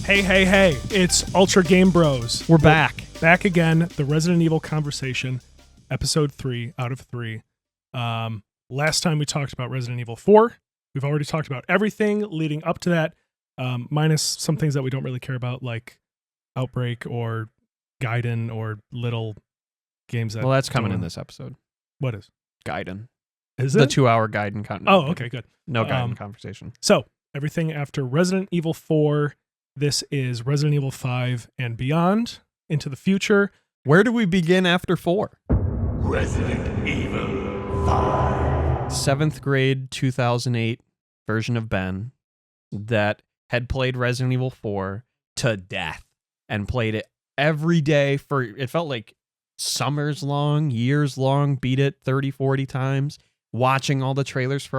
Hey, it's Ultra Game Bros. We're back. Back again, the Resident Evil Conversation, episode 3 out of 3. Last time we talked about Resident Evil 4. We've already talked about everything leading up to that, minus some things that we don't really care about, like Outbreak or Gaiden or little games that... Well, that's coming in this episode. What is? Gaiden. Is the it? 2-hour Gaiden content. Oh, okay, good. No Gaiden conversation. So, everything after Resident Evil 4... This is Resident Evil 5 and beyond, into the future. Where do we begin after 4? Resident Evil 5. 7th grade 2008 version of Ben that had played Resident Evil 4 to death and played it every day for, it felt like summers long, years long, beat it 30, 40 times, watching all the trailers for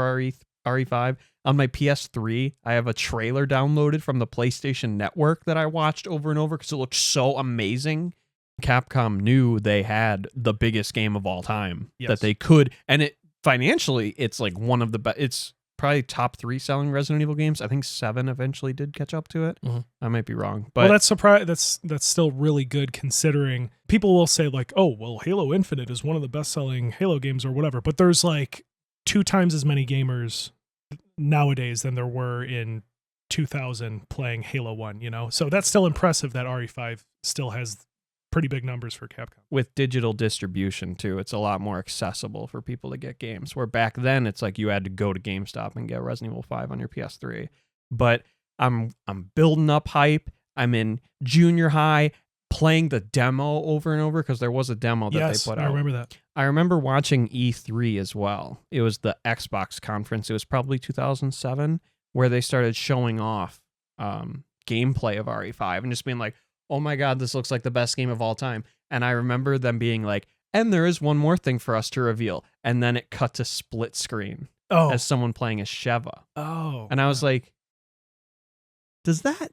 RE5. On my PS3, I have a trailer downloaded from the PlayStation Network that I watched over and over because it looked so amazing. Capcom knew they had the biggest game of all time that they could, and it financially, it's like one of the best. It's probably top 3 selling Resident Evil games. I think 7 eventually did catch up to it. Mm-hmm. I might be wrong, but that's still really good considering people will say like, oh, well, Halo Infinite is one of the best selling Halo games or whatever, but there's like 2 times as many gamers nowadays than there were in 2000 playing Halo 1, you know? So that's still impressive that RE5 still has pretty big numbers for Capcom. With digital distribution, too, it's a lot more accessible for people to get games, where back then it's like you had to go to GameStop and get Resident Evil 5 on your PS3. But I'm building up hype. I'm in junior high playing the demo over and over because there was a demo that they put out. I remember that. I remember watching E3 as well. It was the Xbox conference. It was probably 2007 where they started showing off gameplay of RE5 and just being like, oh my God, this looks like the best game of all time. And I remember them being like, and there is one more thing for us to reveal. And then it cut to split screen as someone playing as Sheva. Oh. And I was like, is that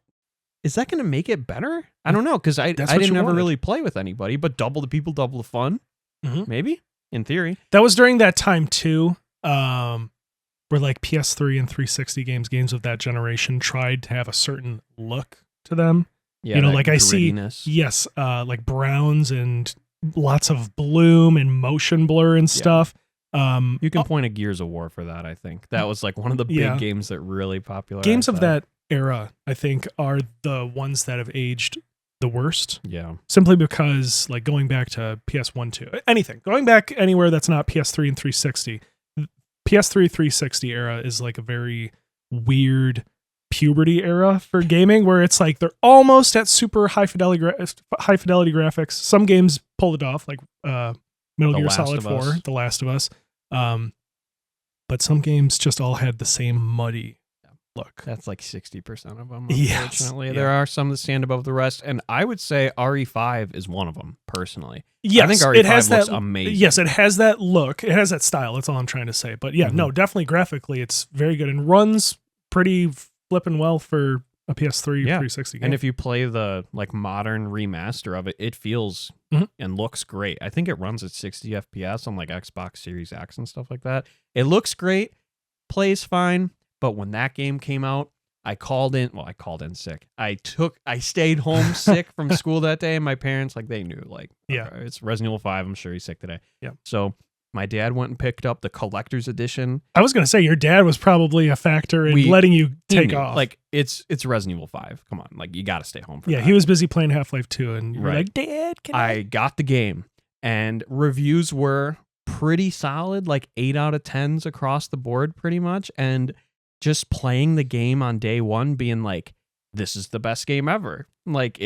going to make it better? I don't know, because I didn't ever really play with anybody, but double the people, double the fun. Mm-hmm. Maybe, in theory. That was during that time, too, where like PS3 and 360 games of that generation tried to have a certain look to them. Yeah, you know, like grittiness. I see, like browns and lots of bloom and motion blur and stuff. You can point at Gears of War for that, I think. That was like one of the big games that really popularized games of that era, I think, are the ones that have aged the worst. Yeah. Simply because, like, going back to PS1, 2, anything, going back anywhere that's not PS3 and 360, PS3 360 era is like a very weird puberty era for gaming where it's like they're almost at super high fidelity graphics. Some games pull it off, like Metal Gear Solid 4, The Last of Us. But some games just all had the same muddy look. That's like 60% of them, unfortunately. Yes. There are some that stand above the rest, and I would say RE5 is one of them, personally. Yes, I think RE5 looks amazing. Yes, it has that look. It has that style. That's all I'm trying to say. But yeah, no, definitely graphically, it's very good and runs pretty flipping well for a PS3 360 game. And if you play the like modern remaster of it, it feels and looks great. I think it runs at 60 FPS on like Xbox Series X and stuff like that. It looks great, plays fine. But when that game came out, I called in sick. I stayed home sick from school that day, and my parents, like, they knew, like, okay, it's Resident Evil 5. I'm sure he's sick today. Yeah. So my dad went and picked up the collector's edition. I was going to say, your dad was probably a factor in letting you take off. Like, it's Resident Evil 5. Come on. Like, you got to stay home for that. Yeah, he was busy playing Half-Life 2, and you were like, Dad, can I got the game, and reviews were pretty solid, like 8 out of 10s across the board, pretty much, and just playing the game on day one, being like, this is the best game ever. Like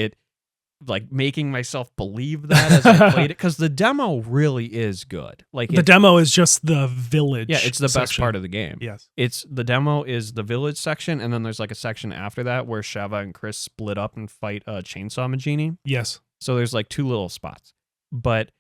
making myself believe that as I played it, because the demo really is good. Like the demo is just the village. Yeah, it's the best part of the game. Yes, the demo is the village section, and then there's like a section after that where Sheva and Chris split up and fight a Chainsaw Magini. Yes, so there's like 2 little spots. But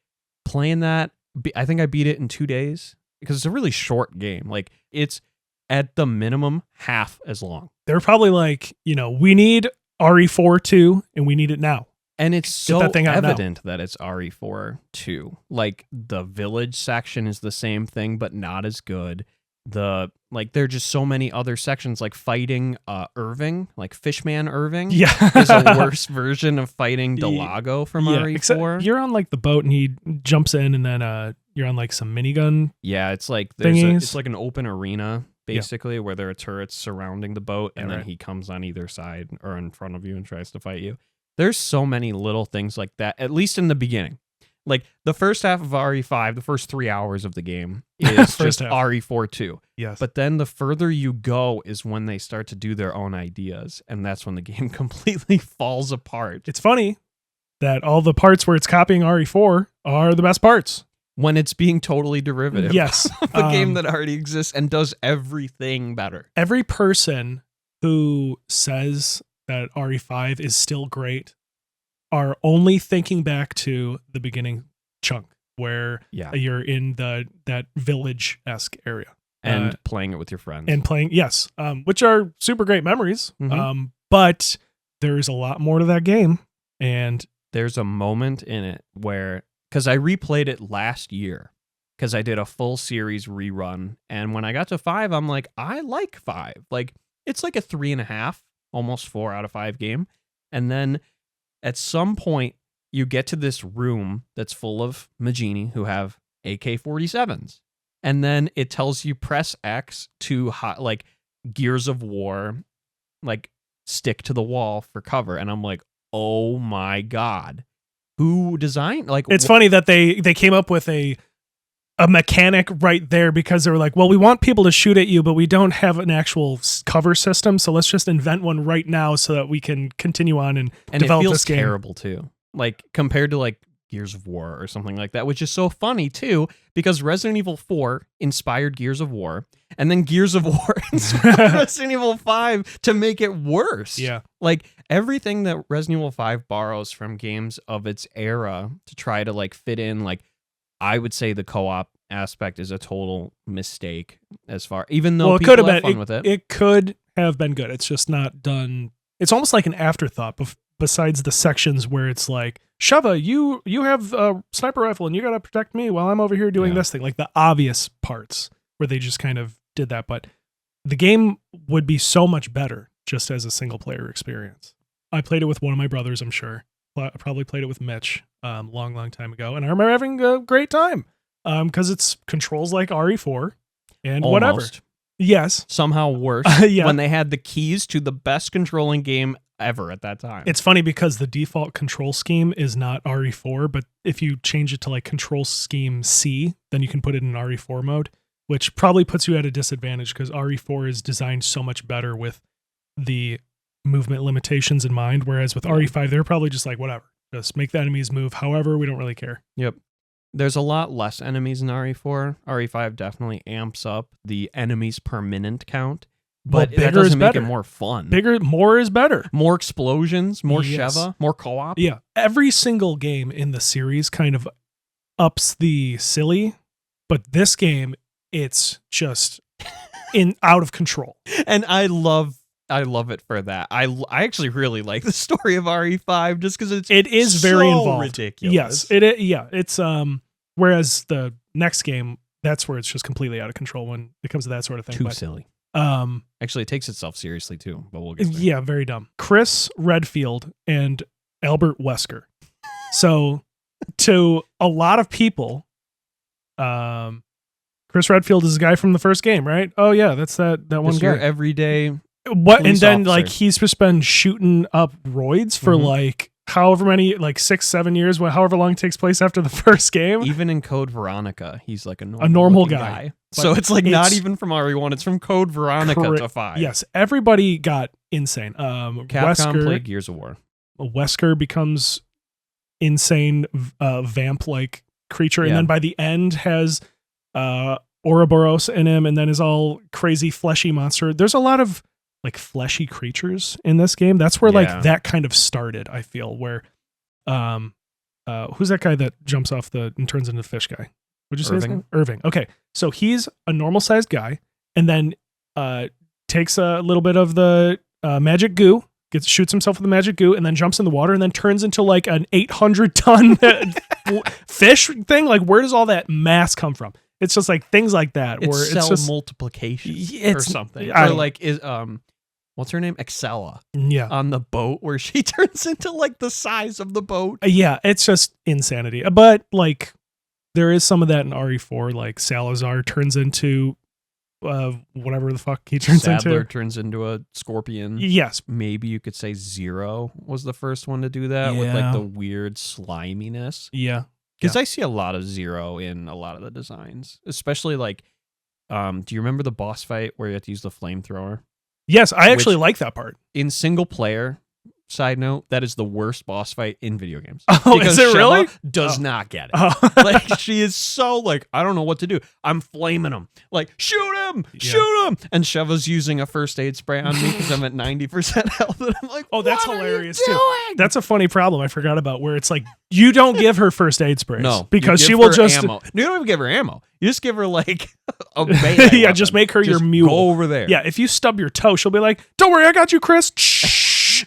playing that, I think I beat it in 2 days because it's a really short game. Like it's at the minimum half as long. They're probably like, we need RE4 2 and we need it now. And it's so evident that it's RE4 2. Like the village section is the same thing, but not as good. there are just so many other sections, like fighting Irving, like Fishman Irving. Yeah. Is a worse version of fighting Delago from RE4. Except you're on like the boat and he jumps in, and then you're on like some minigun. Yeah, it's like it's like an open arena basically where there are turrets surrounding the boat, and then he comes on either side or in front of you and tries to fight you. There's so many little things like that, at least in the beginning. Like the first half of RE5, the first 3 hours of the game is just RE4 too. Yes. But then the further you go is when they start to do their own ideas, and that's when the game completely falls apart. It's funny that all the parts where it's copying RE4 are the best parts. When it's being totally derivative yes. of a game that already exists and does everything better. Every person who says that RE5 is still great are only thinking back to the beginning chunk where you're in that village-esque area. And playing it with your friends. And playing, yes, which are super great memories. Mm-hmm. But there's a lot more to that game. And there's a moment in it where, because I replayed it last year, because I did a full series rerun. And when I got to 5, I'm like, I like 5. Like, it's like a 3.5, almost 4 out of 5 game. And then at some point, you get to this room that's full of Majini who have AK-47s. And then it tells you press X to like Gears of War, like stick to the wall for cover. And I'm like, oh my God. Who designed like it's funny that they came up with a mechanic right there because they were like, well, we want people to shoot at you, but we don't have an actual cover system, so let's just invent one right now so that we can continue on and develop this game. And it feels terrible too, like compared to like Gears of War or something like that, which is so funny too, because Resident Evil 4 inspired Gears of War, and then Gears of War inspired Resident Evil 5 to make it worse. Yeah. Like everything that Resident Evil 5 borrows from games of its era to try to like fit in, like I would say the co-op aspect is a total mistake as far, even though people have fun with it. It could have been good. It's just not done. It's almost like an afterthought besides the sections where it's like, Sheva, you have a sniper rifle and you got to protect me while I'm over here doing this thing. Like the obvious parts where they just kind of did that. But the game would be so much better just as a single player experience. I played it with one of my brothers, I'm sure. I probably played it with Mitch long time ago. And I remember having a great time because it's controls like RE4 and Almost. Whatever. Yes. Somehow worse when they had the keys to the best controlling game ever at that time. It's funny because the default control scheme is not RE4, but if you change it to like control scheme C, then you can put it in RE4 mode, which probably puts you at a disadvantage because RE4 is designed so much better with the movement limitations in mind, whereas with RE5 they're probably just like, whatever, just make the enemies move however, we don't really care. Yep. There's a lot less enemies in RE4. RE5 definitely amps up the enemies per minute count, but that doesn't make it more fun. More is better. More explosions, more Sheva, more co-op. Yeah. Every single game in the series kind of ups the silly, but this game, it's just out of control. And I love it for that. I actually really like the story of RE5 just because it is very so involved. Ridiculous. Yes, it's whereas the next game, that's where it's just completely out of control when it comes to that sort of thing. Too silly. Actually, it takes itself seriously too, but we'll get there. Yeah, very dumb. Chris Redfield and Albert Wesker. So to a lot of people, Chris Redfield is the guy from the first game, right? Oh yeah, that's that one guy. Your everyday and then officer. Like he's just been shooting up roids for like however many, like 6-7 years, however long it takes place after the first game. Even in Code Veronica, he's like a normal guy. So it's like not even from RE1, it's from Code Veronica to 5. Yes, everybody got insane. Capcom played Gears of War. Wesker becomes insane vamp-like creature, and then by the end has Ouroboros in him, and then is all crazy fleshy monster. There's a lot of like fleshy creatures in this game. That's where like that kind of started, I feel, where who's that guy that jumps off and turns into the fish guy? Would you say his name? Irving. Okay. So he's a normal sized guy and then takes a little bit of the magic goo, shoots himself with the magic goo, and then jumps in the water and then turns into like an 800-ton fish thing. Like, where does all that mass come from? It's just like things like that. It's where cell it's just multiplication or it's something. I Or don't- like is what's her name? Excella yeah. on the boat where she turns into like the size of the boat. Yeah, it's just insanity. But like there is some of that in RE4. Like Salazar turns into whatever the fuck he turns Sadler into. turns into a scorpion. Yes. Maybe you could say Zero was the first one to do that with like Yeah. the weird sliminess. Yeah. Because I see a lot of Zero in a lot of the designs, especially like, do you remember the boss fight where you have to use the flamethrower? Yes, I actually Which- like that part. In single player, side note, that is the worst boss fight in video games. Oh, is it Sheva really? does Oh. not get it. Oh. Like she is so like, I don't know what to do. I'm flaming him. Like, shoot him, shoot him. And Sheva's using a first aid spray on me because I'm at 90% health. And I'm like, Oh, that's what are you hilarious too. doing? That's a funny problem I forgot about where it's like you don't give her first aid sprays. No, because you she give will her just ammo. You don't even give her ammo. You just give her like a melee yeah, weapon. just make her your Just mule. Go over there. Yeah, if you stub your toe, she'll be like, "Don't worry, I got you, Chris."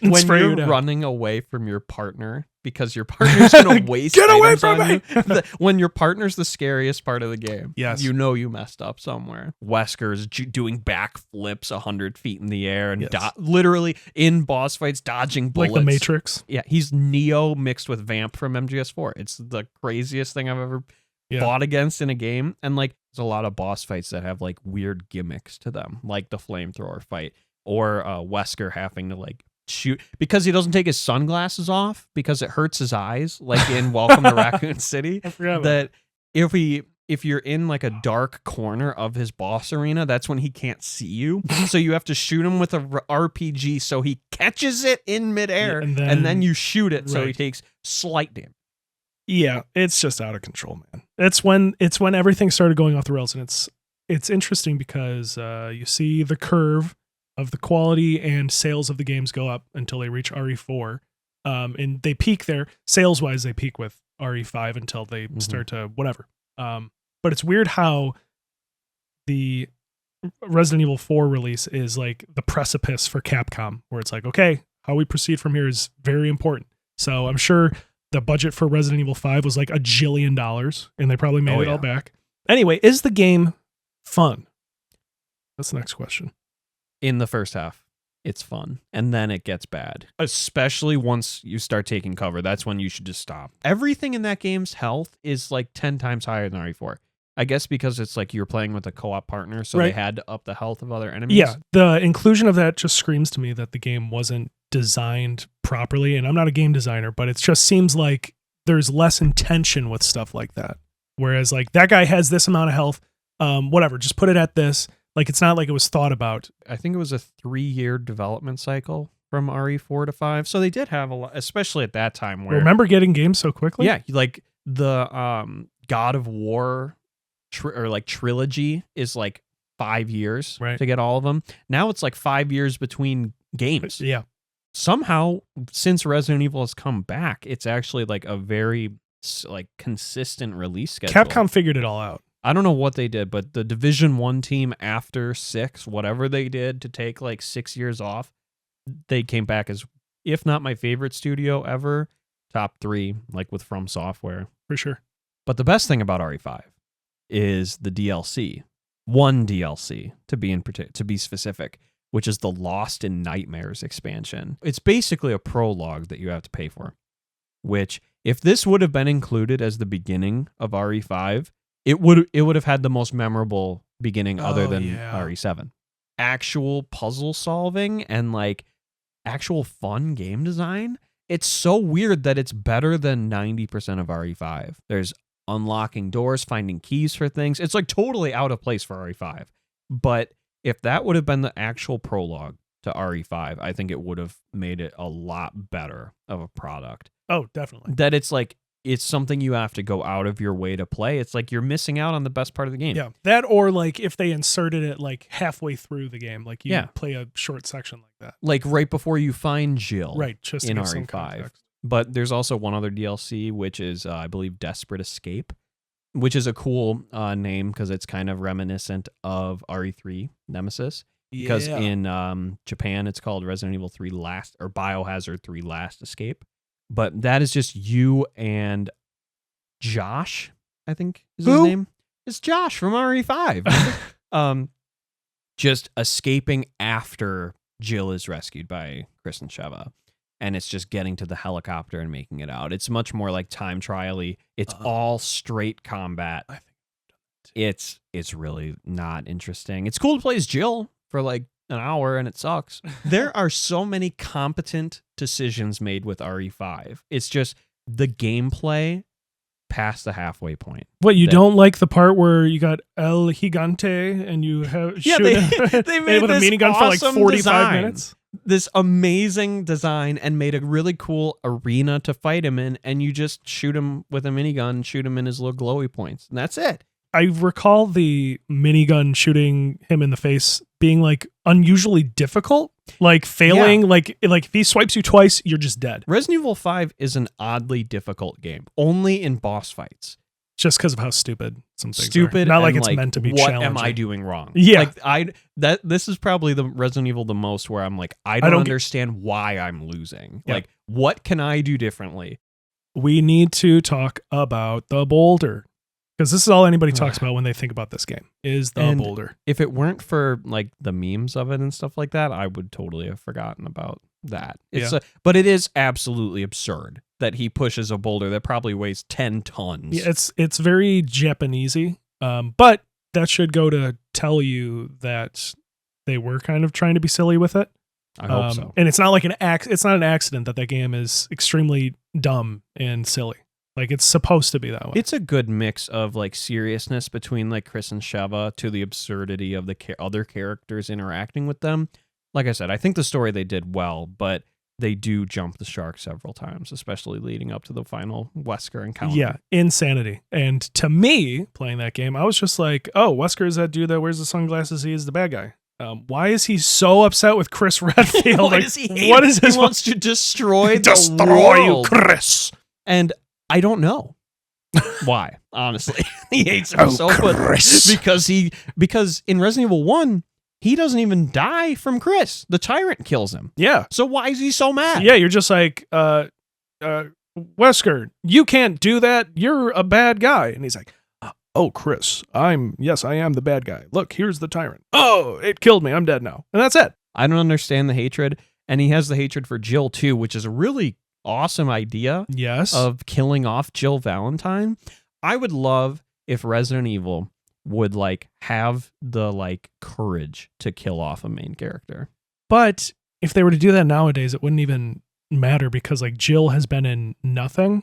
And When spray you you're down. running away from your partner because your partner's gonna waste Get away items from on me! you. When your partner's the scariest part of the game. Yes. You know you messed up somewhere. Wesker's doing backflips 100 feet in the air and Yes. literally in boss fights dodging bullets. like the Matrix. Yeah, he's Neo mixed with Vamp from MGS4. It's the craziest thing I've ever Yeah. fought against in a game. And like there's a lot of boss fights that have like weird gimmicks to them, like the flamethrower fight or Wesker having to like shoot because he doesn't take his sunglasses off because it hurts his eyes, like in Welcome to Raccoon City. I forgot about That if you're in like a dark corner of his boss arena, that's when he can't see you. So you have to shoot him with a RPG so he catches it in midair, Yeah, and then you shoot it so he right. takes slight damage. Yeah, it's just out of control, man. It's when everything started going off the rails, and it's interesting because you see the curve of the quality and sales of the games go up until they reach RE4, and they peak there sales wise. They peak with RE5 until they start to whatever. But it's weird how the Resident Evil 4 release is like the precipice for Capcom, where it's like, okay, how we proceed from here is very important. So I'm sure the budget for Resident Evil 5 was like $1 jillion, and they probably made it all back. Anyway, is the game fun? That's the next question. In the first half, it's fun, and then it gets bad. Especially once you start taking cover, that's when you should just stop. Everything in that game's health is like 10 times higher than RE4. I guess because it's like you're playing with a co-op partner, so they Right. had to up the health of other enemies. Yeah, the inclusion of that just screams to me that the game wasn't designed properly, and I'm not a game designer, but it just seems like there's less intention with stuff like that. Whereas like that guy has this amount of health, whatever, just put it at this. Like it's not like it was thought about. I think it was a 3-year development cycle from RE4 to 5, so they did have a lot, especially at that time. Where Remember getting games so quickly? yeah, like the God of War trilogy is like 5 years Right. to get all of them. Now it's like 5 years between games. Yeah. Somehow, since Resident Evil has come back, it's actually like a very like consistent release schedule. Capcom figured it all out. I don't know what they did, but the Division 1 team after 6, whatever they did to take like 6 years off, they came back as, if not my favorite studio ever, top 3, like with From Software. For sure. But the best thing about RE5 is the DLC. One DLC to be specific, which is the Lost in Nightmares expansion. It's basically a prologue that you have to pay for, which if this would have been included as the beginning of RE5, it would have had the most memorable beginning other than RE7. Actual puzzle solving and like actual fun game design. It's so weird that it's better than 90% of RE5. There's unlocking doors, finding keys for things. It's like totally out of place for RE5. But if that would have been the actual prologue to RE5, I think it would have made it a lot better of a product. Oh, definitely. That it's like, it's something you have to go out of your way to play. It's like you're missing out on the best part of the game. Yeah. That or like if they inserted it like halfway through the game, like you Yeah. play a short section like that. Like right before you find Jill. Right. Just to in give some RE5. context. But there's also one other DLC, which is, I believe, Desperate Escape, which is a cool name because it's kind of reminiscent of RE3 Nemesis. Because in Japan, it's called Resident Evil 3 Last, or Biohazard 3 Last Escape. But that is just you and Josh, I think is his Who? name. It's Josh from RE5. Just escaping after Jill is rescued by Chris and Sheva. And it's just getting to the helicopter and making it out. It's much more like time trial-y. It's all straight combat. I think it's really not interesting. It's cool to play as Jill for like an hour, and it sucks. There are so many competent decisions made with RE5. It's just the gameplay past the halfway point. What, you don't like the part where you got El Gigante and you have shoot they made with a this minigun for like awesome 45 design. minutes? This amazing design and made a really cool arena to fight him in, and you just shoot him with a minigun and shoot him in his little glowy points. And that's it. I recall the minigun shooting him in the face being like unusually difficult, like failing, like if he swipes you twice, you're just dead. Resident Evil 5 is an oddly difficult game, only in boss fights. Just because of how stupid some things Stupid, are. Not like and, it's meant to be what challenging. am I doing wrong? Yeah. Like this is probably the Resident Evil the most where I'm like, I don't understand why I'm losing. Yeah. Like, what can I do differently? We need to talk about the boulder. Because this is all anybody talks about when they think about this game, is the boulder. If it weren't for like the memes of it and stuff like that, I would totally have forgotten about that. But it is absolutely absurd that he pushes a boulder that probably weighs 10 tons. Yeah, it's very Japanesey, but that should go to tell you that they were kind of trying to be silly with it. I hope so. And it's not like it's not an accident that game is extremely dumb and silly. Like, it's supposed to be that way. It's a good mix of like seriousness between like Chris and Sheva to the absurdity of the other characters interacting with them. Like I said, I think the story they did well, but they do jump the shark several times, especially leading up to the final Wesker encounter. Yeah, insanity. And to me, playing that game, I was just like, oh, Wesker is that dude that wears the sunglasses. He is the bad guy. Why is he so upset with Chris Redfield? Why does he hate him? He wants to destroy the world. You, Chris. And I don't know why, honestly. He hates him so much because in Resident Evil 1, he doesn't even die from Chris. The tyrant kills him. Yeah. So why is he so mad? Yeah, you're just like, Wesker, you can't do that. You're a bad guy. And he's like, oh, Chris, I am the bad guy. Look, here's the tyrant. Oh, it killed me. I'm dead now. And that's it. I don't understand the hatred. And he has the hatred for Jill too, which is a really awesome idea. Yes. Of killing off Jill Valentine. I would love if Resident Evil would like have the like courage to kill off a main character. But if they were to do that nowadays, it wouldn't even matter because like Jill has been in nothing.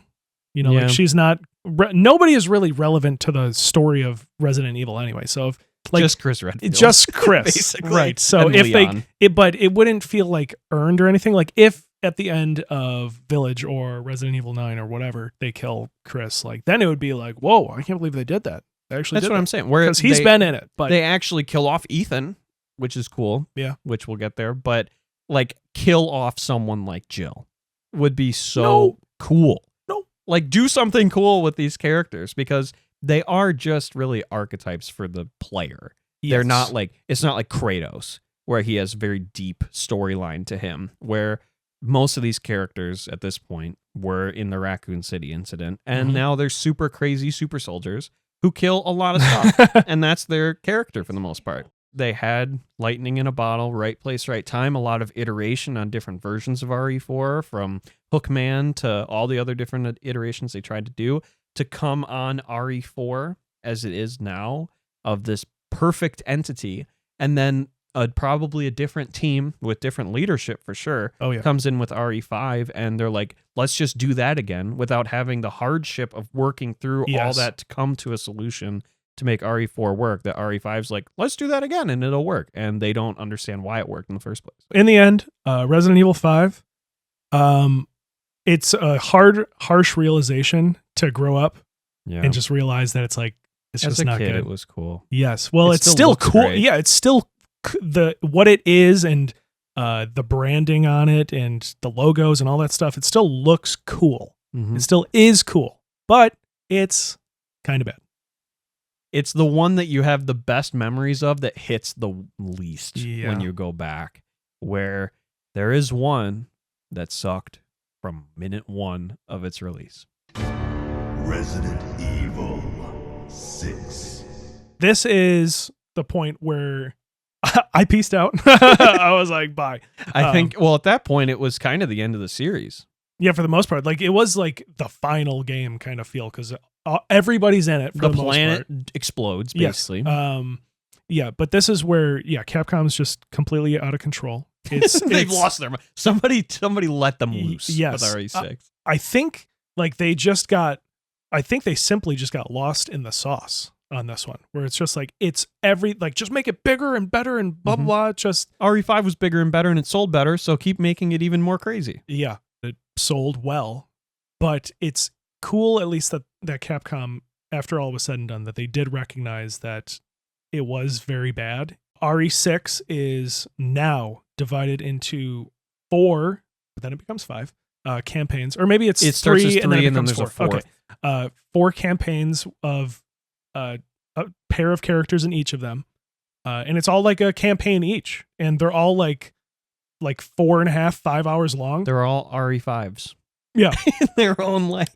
You know, like she's not. Nobody is really relevant to the story of Resident Evil anyway. So if like just Chris Redfield, just Chris, basically. Right? So and if Leon. but it wouldn't feel like earned or anything. Like if at the end of Village or Resident Evil 9 or whatever they kill Chris, like then it would be like, whoa, I can't believe they did that. They actually that's did what that. I'm saying. Because he's been in it, but they actually kill off Ethan, which is cool. Yeah, which we'll get there. But like kill off someone like Jill would be so cool. No, like do something cool with these characters because they are just really archetypes for the player. Yes. They're not like it's not like Kratos where he has very deep storyline to him where most of these characters at this point were in the Raccoon City incident, and now they're super crazy super soldiers who kill a lot of stuff, and that's their character for the most part. They had lightning in a bottle, right place, right time, a lot of iteration on different versions of RE4, from Hookman to all the other different iterations they tried to do, to come on RE4 as it is now, of this perfect entity, and then probably a different team with different leadership for sure comes in with RE5 and they're like, let's just do that again without having the hardship of working through all that to come to a solution to make RE4 work. That RE5's like, let's do that again and it'll work. And they don't understand why it worked in the first place. In the end, Resident Evil 5, it's a harsh realization to grow up and just realize that it's like, it's As just a not kid, good. it was cool. Yes. Well, it's still cool. Great. Yeah, it's still what it is, and the branding on it and the logos and all that stuff. It still looks cool. It still is cool, but it's kind of bad. It's the one that you have the best memories of that hits the least when you go back, where there is one that sucked from minute one of its release. Resident Evil 6. This is the point where I peaced out. I was like, bye. I think, well, at that point, it was kind of the end of the series. Yeah, for the most part. Like, it was like the final game kind of feel because everybody's in it for the most planet part. explodes, basically. Yes. Yeah, but this is where, Capcom's just completely out of control. They've lost their mind. Somebody let them loose yes. with RE6. I think like they simply just got lost in the sauce on this one, where it's just like, it's just make it bigger and better and blah, blah, just. RE5 was bigger and better and it sold better, so keep making it even more crazy. Yeah, it sold well, but it's cool at least that Capcom, after all was said and done, that they did recognize that it was very bad. RE6 is now divided into 4, but then it becomes 5 campaigns, or maybe it starts 3 as 3 and then there's 4. a 4th. Okay, 4 campaigns of a pair of characters in each of them, and it's all like a campaign each, and they're all like 4.5, 5 hours long. They're all RE5s. Yeah, in their own length.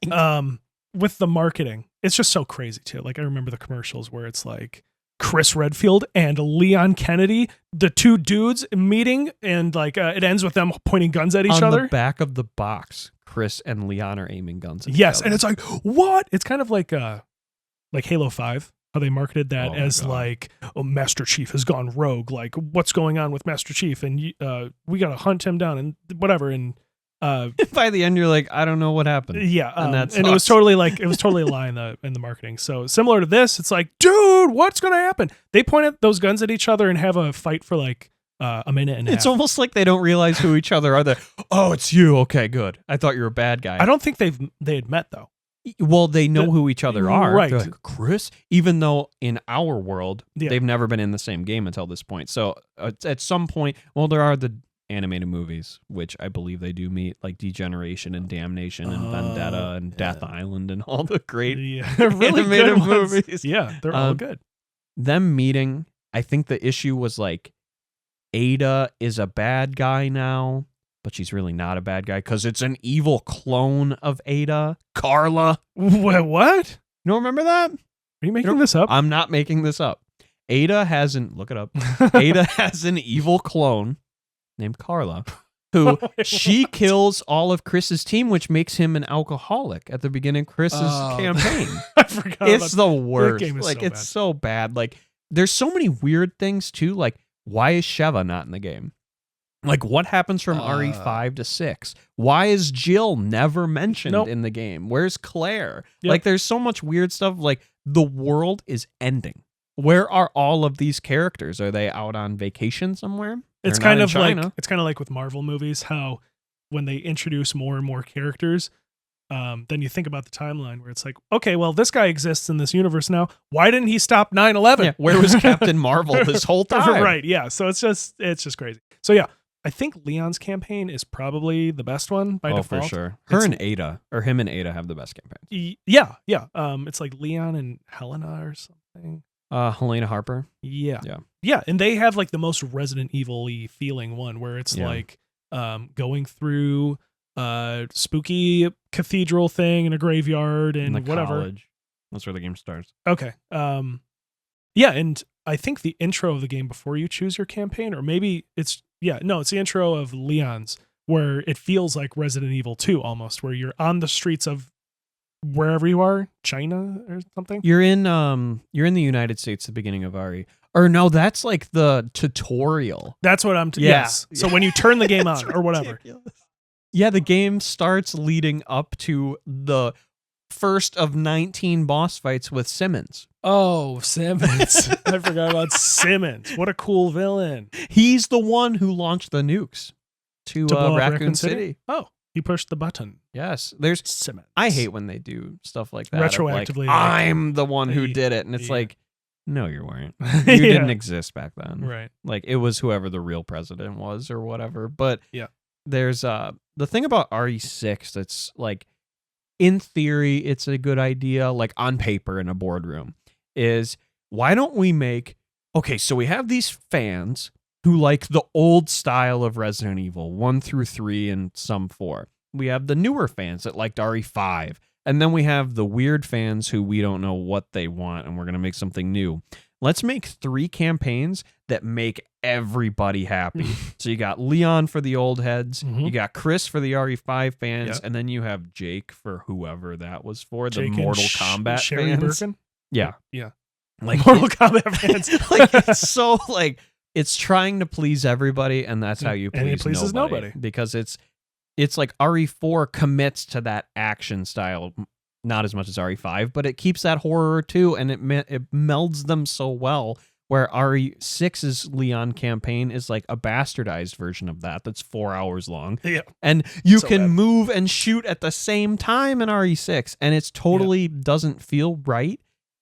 With the marketing, it's just so crazy too. Like, I remember the commercials where it's like Chris Redfield and Leon Kennedy, the two dudes meeting, and like it ends with them pointing guns at each other. On the back of the box, Chris and Leon are aiming guns at each other. And it's like, what? It's kind of like Halo 5, how they marketed that as like, oh, Master Chief has gone rogue. Like, what's going on with Master Chief? And we got to hunt him down and whatever. And by the end, you're like, I don't know what happened. Yeah, and it was totally a lie in the marketing. So similar to this, it's like, dude, what's gonna happen? They point at those guns at each other and have a fight for like a minute and a half. It's almost like they don't realize who each other are. Oh, it's you. Okay, good. I thought you were a bad guy. I don't think they had met though. Well, they know who each other are. Right. They're like, Chris, even though in our world, Yeah. they've never been in the same game until this point. So at some point, well, there are the animated movies, which I believe they do meet, like Degeneration and Damnation and Vendetta and Death Island and all the great really animated good ones. movies. Yeah, they're all good. Them meeting, I think the issue was like, Ada is a bad guy now, but she's really not a bad guy because it's an evil clone of Ada, Carla. What? You don't remember that? Are you making this up? I'm not making this up. Ada has look it up. Ada has an evil clone named Carla, who she kills all of Chris's team, which makes him an alcoholic at the beginning of Chris's campaign. I forgot. It's the worst. Game is like, so it's bad. so bad. Like, there's so many weird things too. Like, why is Sheva not in the game? Like, what happens from RE5 to 6? Why is Jill never mentioned in the game? Where's Claire? Yep. Like, there's so much weird stuff. Like, the world is ending. Where are all of these characters? Are they out on vacation somewhere? It's They're kind not of in China. like like with Marvel movies, how when they introduce more and more characters, then you think about the timeline where it's like, okay, well, this guy exists in this universe now. Why didn't he stop 9/11? Yeah, where was Captain Marvel this whole time? Right, yeah. So it's just crazy. So yeah, I think Leon's campaign is probably the best one by default. For sure. Him and Ada have the best campaigns. Yeah. It's like Leon and Helena or something. Helena Harper. Yeah, and they have like the most Resident Evil-y feeling one, where it's like going through spooky cathedral thing in a graveyard and whatever. College. That's where the game starts. Okay. Yeah, and I think the intro of the game before you choose your campaign, or maybe it's the intro of Leon's, where it feels like Resident Evil 2 almost, where you're on the streets of wherever you are, China or something. You're in the United States at the beginning of RE. Or no, that's like the tutorial. That's what I'm yes. So when you turn the game on or whatever. Ridiculous. Yeah, the game starts leading up to the first of 19 boss fights with Simmons. Oh, Simmons. I forgot about Simmons. What a cool villain. He's the one who launched the nukes to blow up Raccoon City. Oh, he pushed the button. Yes. There's Simmons. I hate when they do stuff like that. Retroactively. Like, I'm the one who did it. And it's like, no, you weren't. You didn't exist back then. Right. Like, it was whoever the real president was or whatever. But there's the thing about RE6 that's like, in theory, it's a good idea, like on paper in a boardroom, is why don't we make, okay, so we have these fans who like the old style of Resident Evil 1 through 3 and some 4. We have the newer fans that liked RE5. And then we have the weird fans who we don't know what they want and we're going to make something new. let's make 3 campaigns that make everybody happy. So you got Leon for the old heads, Mhm. you got Chris for the RE5 fans, Yep. and then you have Jake for whoever that was for, the Jake and Mortal Kombat Sherry fans. Birkin? Yeah. Yeah. Like Mortal Kombat fans. like it's so like it's trying to please everybody, and that's how you please And it pleases nobody. because it's like RE4 commits to that action style, not as much as RE5, but it keeps that horror too, and it melds them so well. Where RE6's Leon campaign is like a bastardized version of that. That's 4 hours long, Yeah. and you So can bad. move and shoot at the same time in RE6, and it's totally doesn't feel right.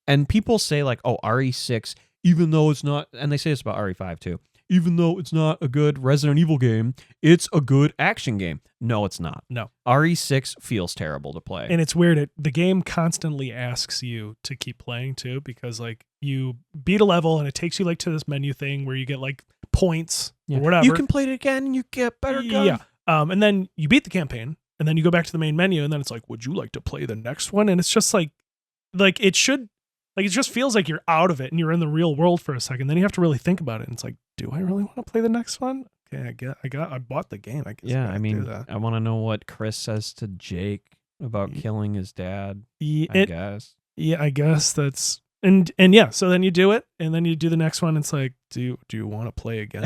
And people say like, oh, RE6, even though it's not, and they say this about RE5 too, even though it's not a good Resident Evil game, it's a good action game. No, it's not. No. RE6 feels terrible to play. And it's weird. The game constantly asks you to keep playing too, because like you beat a level and it takes you like to this menu thing where you get like points or whatever. You can play it again and you get better guns. Yeah. And then you beat the campaign and then you go back to the main menu and then it's like, would you like to play the next one? And it's just like it should, like, it just feels like you're out of it and you're in the real world for a second. Then you have to really think about it. And it's like, do I really want to play the next one? Okay, I bought the game. I guess. Yeah, I mean, do that. I want to know what Chris says to Jake about killing his dad. Yeah, I guess. Yeah, I guess that's and yeah. So then you do it, and then you do the next one. It's like, do you want to play again?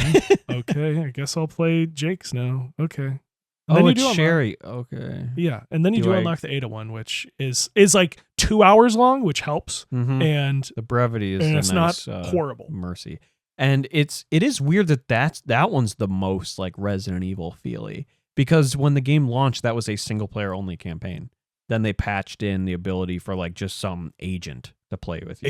Okay, I guess I'll play Jake's now. Okay. And then Oh, you it's do Sherry. Okay. Yeah, and then you Do do I- unlock the Ada one, which is like 2 hours long, which helps, Mhm. and The brevity is it's a nice, not horrible. mercy. And it is weird that one's the most like Resident Evil feely, because when the game launched, that was a single player only campaign. Then they patched in the ability for like just some agent to play with you.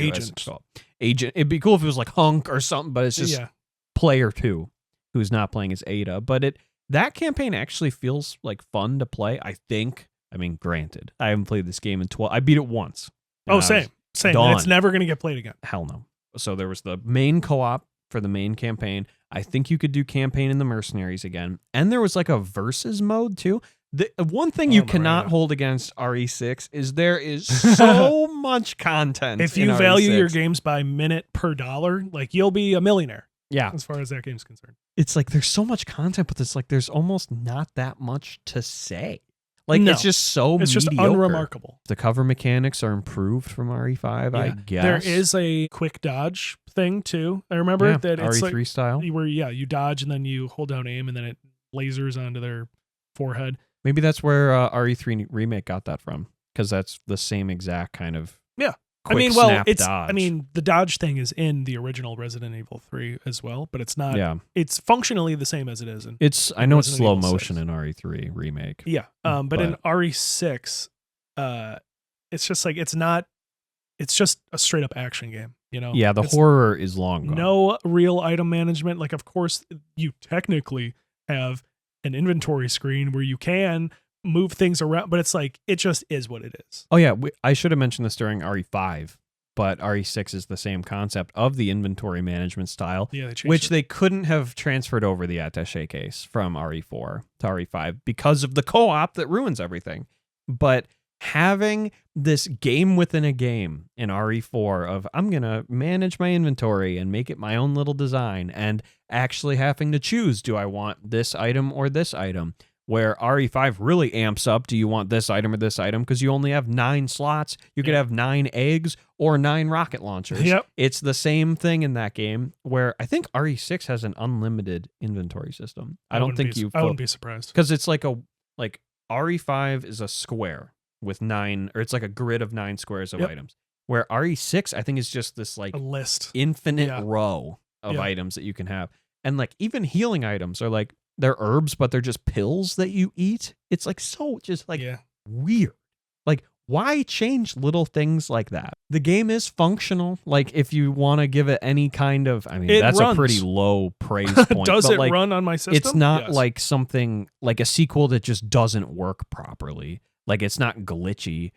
Agent. It'd be cool if it was like Hunk or something, but it's just Yeah, player 2 who's not playing as Ada. But that campaign actually feels like fun to play, I think. I mean, granted, I haven't played this game in 12. I beat it once. Oh, And I was same. done. It's never gonna get played again. Hell no. So there was the main co-op for the main campaign. I think you could do campaign in the Mercenaries again. And there was like a versus mode too. The one thing you cannot hold against RE6 is there is so much content. If in you value RE6. your games by minute per dollar, like you'll be a millionaire Yeah. as far as that game's concerned. It's like there's so much content, but there's almost not that much to say. Like No. it's just so It's just mediocre. unremarkable. The cover mechanics are improved from RE5, I Yeah. guess. There is a quick dodge thing too. I remember that it's RE3 like style. where you dodge and then you hold down aim and then it lasers onto their forehead. Maybe that's where RE3 Remake got that from, because that's the same exact kind of quick snap dodge. the dodge thing is in the original Resident Evil 3 as well, but it's not. Yeah, It's functionally the same as it is in. I know it's Resident slow Evil 6. motion in RE3 Remake. Yeah, but in RE6, it's just like it's not. It's just a straight up action game. You know. Yeah, the It's horror is long gone. no real item management. Like, of course, you technically have an inventory screen where you can move things around, but it's like it just is what it is. Oh yeah, I should have mentioned this during RE5, but RE6 is the same concept of the inventory management style, Yeah, they changed which it. they couldn't have transferred over the attaché case from RE4 to RE5 because of the co-op that ruins everything. But having this game within a game in RE4 of I'm going to manage my inventory and make it my own little design, and actually having to choose, do I want this item or this item? Where RE5 really amps up, do you want this item or this item? Because you only have 9 slots. You could have 9 eggs or 9 rocket launchers. Yep. It's the same thing in that game, where I think RE6 has an unlimited inventory system. I don't think I wouldn't be surprised. because it's like RE5 is a square with 9, or it's like a grid of 9 squares of Yep. items. Where RE6, I think, is just this like A list. infinite Yeah. row of Yeah. items that you can have. And like even healing items are like, they're herbs, but they're just pills that you eat. It's like so just like Yeah. weird. Like, why change little things like that? The game is functional. Like, if you want to give it any kind of, I mean, It that's runs. a pretty low praise point. Does but it like, run on my system? it's not Yes. like something like a sequel that just doesn't work properly. Like, it's not glitchy.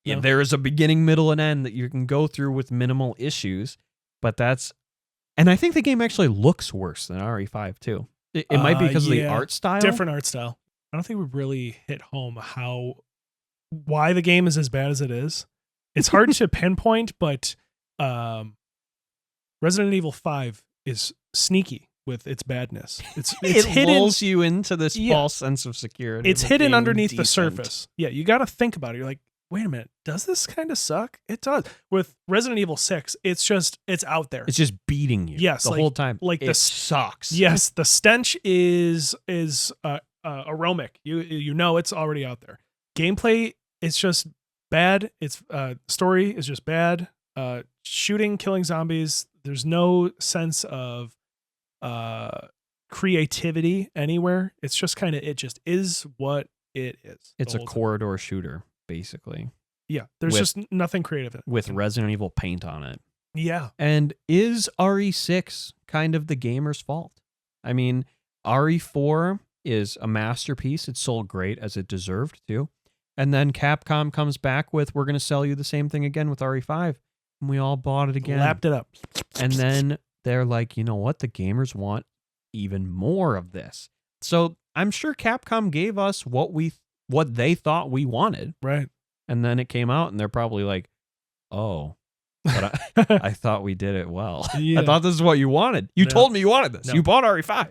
No. There is a beginning, middle, and end that you can go through with minimal issues, but and I think the game actually looks worse than RE5 too. It might be because of the yeah. art style. different art style. I don't think we really hit home why the game is as bad as it is. It's hard to pinpoint, but Resident Evil 5 is sneaky with its badness. It's It hidden. lulls you into this Yeah. false sense of security. It's of hidden being underneath the decent. surface. Yeah, you got to think about it. You're like, wait a minute, does this kind of suck? It does. With Resident Evil 6, it's out there. It's just beating you. Yes, the like- whole time. like it this- sucks. Yes, the stench is aromatic. You know it's already out there. Gameplay is just bad. It's story is just bad. Shooting, killing zombies. There's no sense of creativity anywhere. It's just kind of, it just is what it is. It's the a whole time. corridor shooter, basically, Yeah, there's with- just nothing creative in it. with Resident Evil paint on it. Yeah. And is RE6 kind of the gamer's fault? I mean, RE4 is a masterpiece. It sold great as it deserved to. And then Capcom comes back with, we're going to sell you the same thing again with RE5. And we all bought it again. Lapped it up. And then they're like, you know what? The gamers want even more of this. So I'm sure Capcom gave us what they thought we wanted. Right. And then it came out and they're probably like, oh, but I thought we did it well. Yeah. I thought this is what you wanted. You No. told me you wanted this. No. You bought RE5.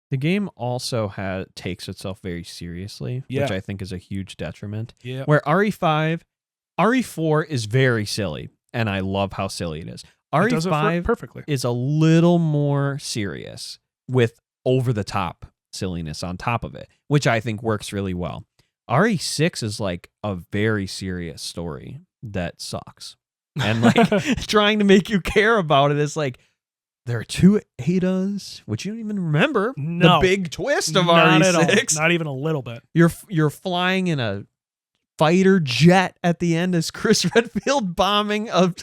The game also takes itself very seriously, Yeah. which I think is a huge detriment. Yeah. Where RE4 is very silly, and I love how silly it is. It does it RE5 perfectly. is a little more serious with over-the-top silliness on top of it, which I think works really well. RE6 is like a very serious story that sucks. And like trying to make you care about it is like, there are 2 Adas, which you don't even remember. No. The big twist of Not at all. RE6. Not even a little bit. You're flying in a fighter jet at the end as Chris Redfield bombing a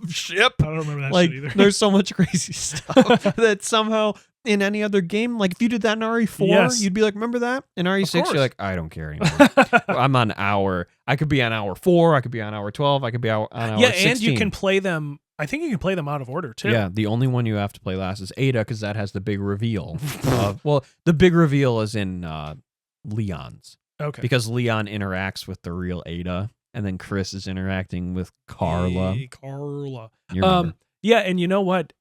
ship. I don't remember that Like, shit either. there's so much crazy stuff that somehow in any other game, like if you did that in RE4, Yes. you'd be like, remember that? In RE6, course. you're like, I don't care anymore. I'm on I could be on hour 4, I could be on hour 12, I could be on hour 16. And you can play them. I think you can play them out of order too. Yeah, the only one you have to play last is Ada because that has the big reveal. The big reveal is in Leon's. Okay. Because Leon interacts with the real Ada, and then Chris is interacting with Carla. Hey, Carla. You remember. Yeah, and you know what?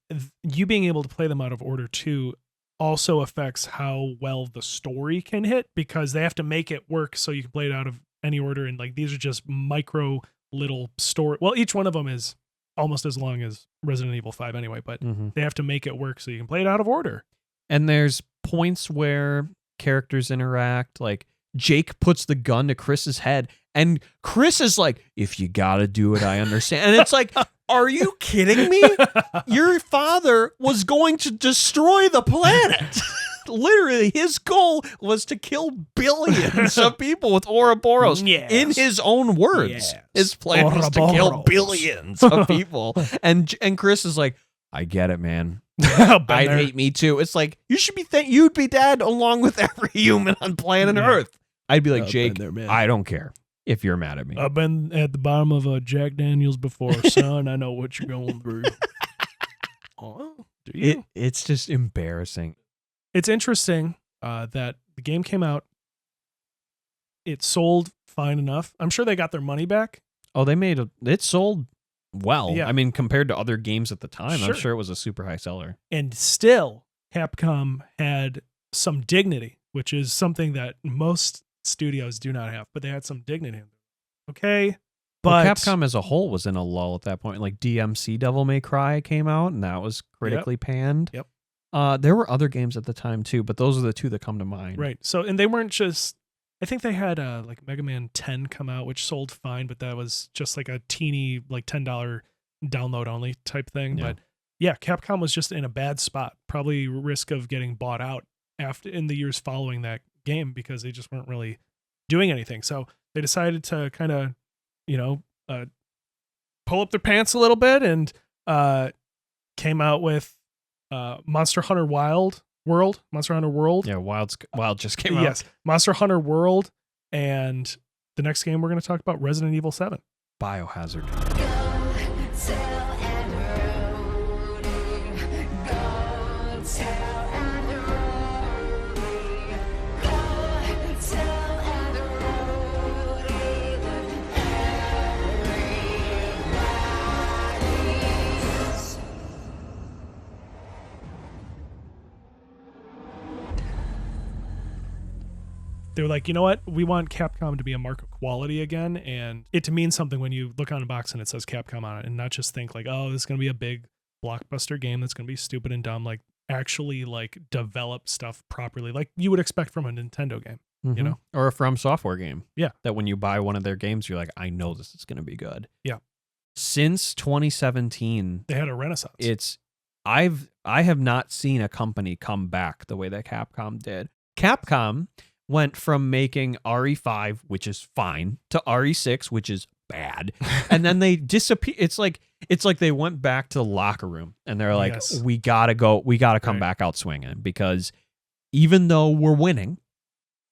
You being able to play them out of order too also affects how well the story can hit, because they have to make it work so you can play it out of any order. And like, these are just micro little story. Well, each one of them is almost as long as Resident Evil 5 anyway, but Mhm. they have to make it work so you can play it out of order. And there's points where characters interact, like Jake puts the gun to Chris's head, and Chris is like, if you gotta do it, I understand. And it's like, are you kidding me? Your father was going to destroy the planet. Literally, his goal was to kill billions of people with Ouroboros. Yes. In his own words, Yes. his plan was to kill Ouroboros. billions of people. And Chris is like, I get it, man. Been I'd there. hate me too. It's like, you should be you'd be dead along with every human on planet Yeah. Earth. I'd be like, I've Jake, been there, man. I don't care if you're mad at me. I've been at the bottom of a Jack Daniels before, son. I know what you're going through. Oh, do you? It's just embarrassing. It's interesting that the game came out. It sold fine enough. I'm sure they got their money back. Oh, it sold well. Yeah. I mean, compared to other games at the time, Sure. I'm sure it was a super high seller. And still, Capcom had some dignity, which is something that most studios do not have. But they had some dignity. Okay. But Well, Capcom as a whole was in a lull at that point. Like DMC Devil May Cry came out, and that was critically panned. Yep. There were other games at the time too, but those are the 2 that come to mind. Right. So, and they weren't just, I think they had like Mega Man 10 come out, which sold fine, but that was just like a teeny, like $10 download only type thing. Yeah. But yeah, Capcom was just in a bad spot, probably risk of getting bought out after in the years following that game, because they just weren't really doing anything. So they decided to kind of, pull up their pants a little bit and came out with Monster Hunter World. Yeah, Wild just came out. Yes, Monster Hunter World, and the next game we're going to talk about, Resident Evil 7. Biohazard. They were like, you know what? We want Capcom to be a mark of quality again, and it to mean something when you look on a box and it says Capcom on it, and not just think like, oh, this is going to be a big blockbuster game that's going to be stupid and dumb. Like, actually, like, develop stuff properly, like you would expect from a Nintendo game, you know? Or a From Software game. Yeah. That when you buy one of their games, you're like, I know this is going to be good. Yeah. Since 2017, They had a renaissance. I have not seen a company come back the way that Capcom did. Capcom went from making RE5, which is fine, to RE6, which is bad. And then they disappear. It's like they went back to the locker room and they're like, Yes. we got to come back out swinging, because even though we're winning,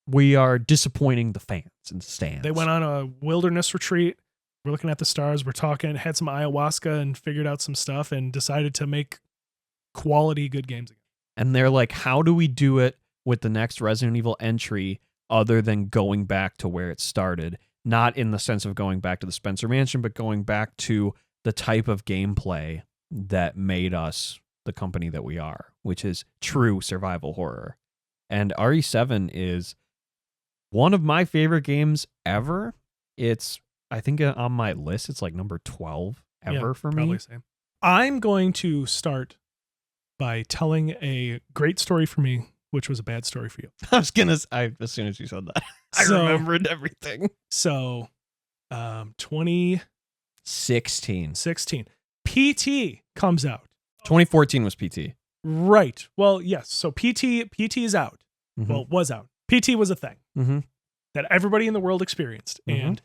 we are disappointing the fans in the stands. They went on a wilderness retreat. We're looking at the stars. We're talking, had some ayahuasca and figured out some stuff and decided to make quality good games again. And they're like, how do we do it with the next Resident Evil entry other than going back to where it started? Not in the sense of going back to the Spencer Mansion, but going back to the type of gameplay that made us the company that we are, which is true survival horror. And RE7 is one of my favorite games ever. It's, I think on my list, it's like number 12 ever for me. Probably same. I'm going to start by telling a great story for me, which was a bad story for you. As soon as you said that, I So- remembered everything. So, 2016, 16. PT comes out. 2014 was PT. Right. Well, yes. So PT is out. Mhm. Well, was out. PT was a thing Mm-hmm. that everybody in the world experienced, Mhm. and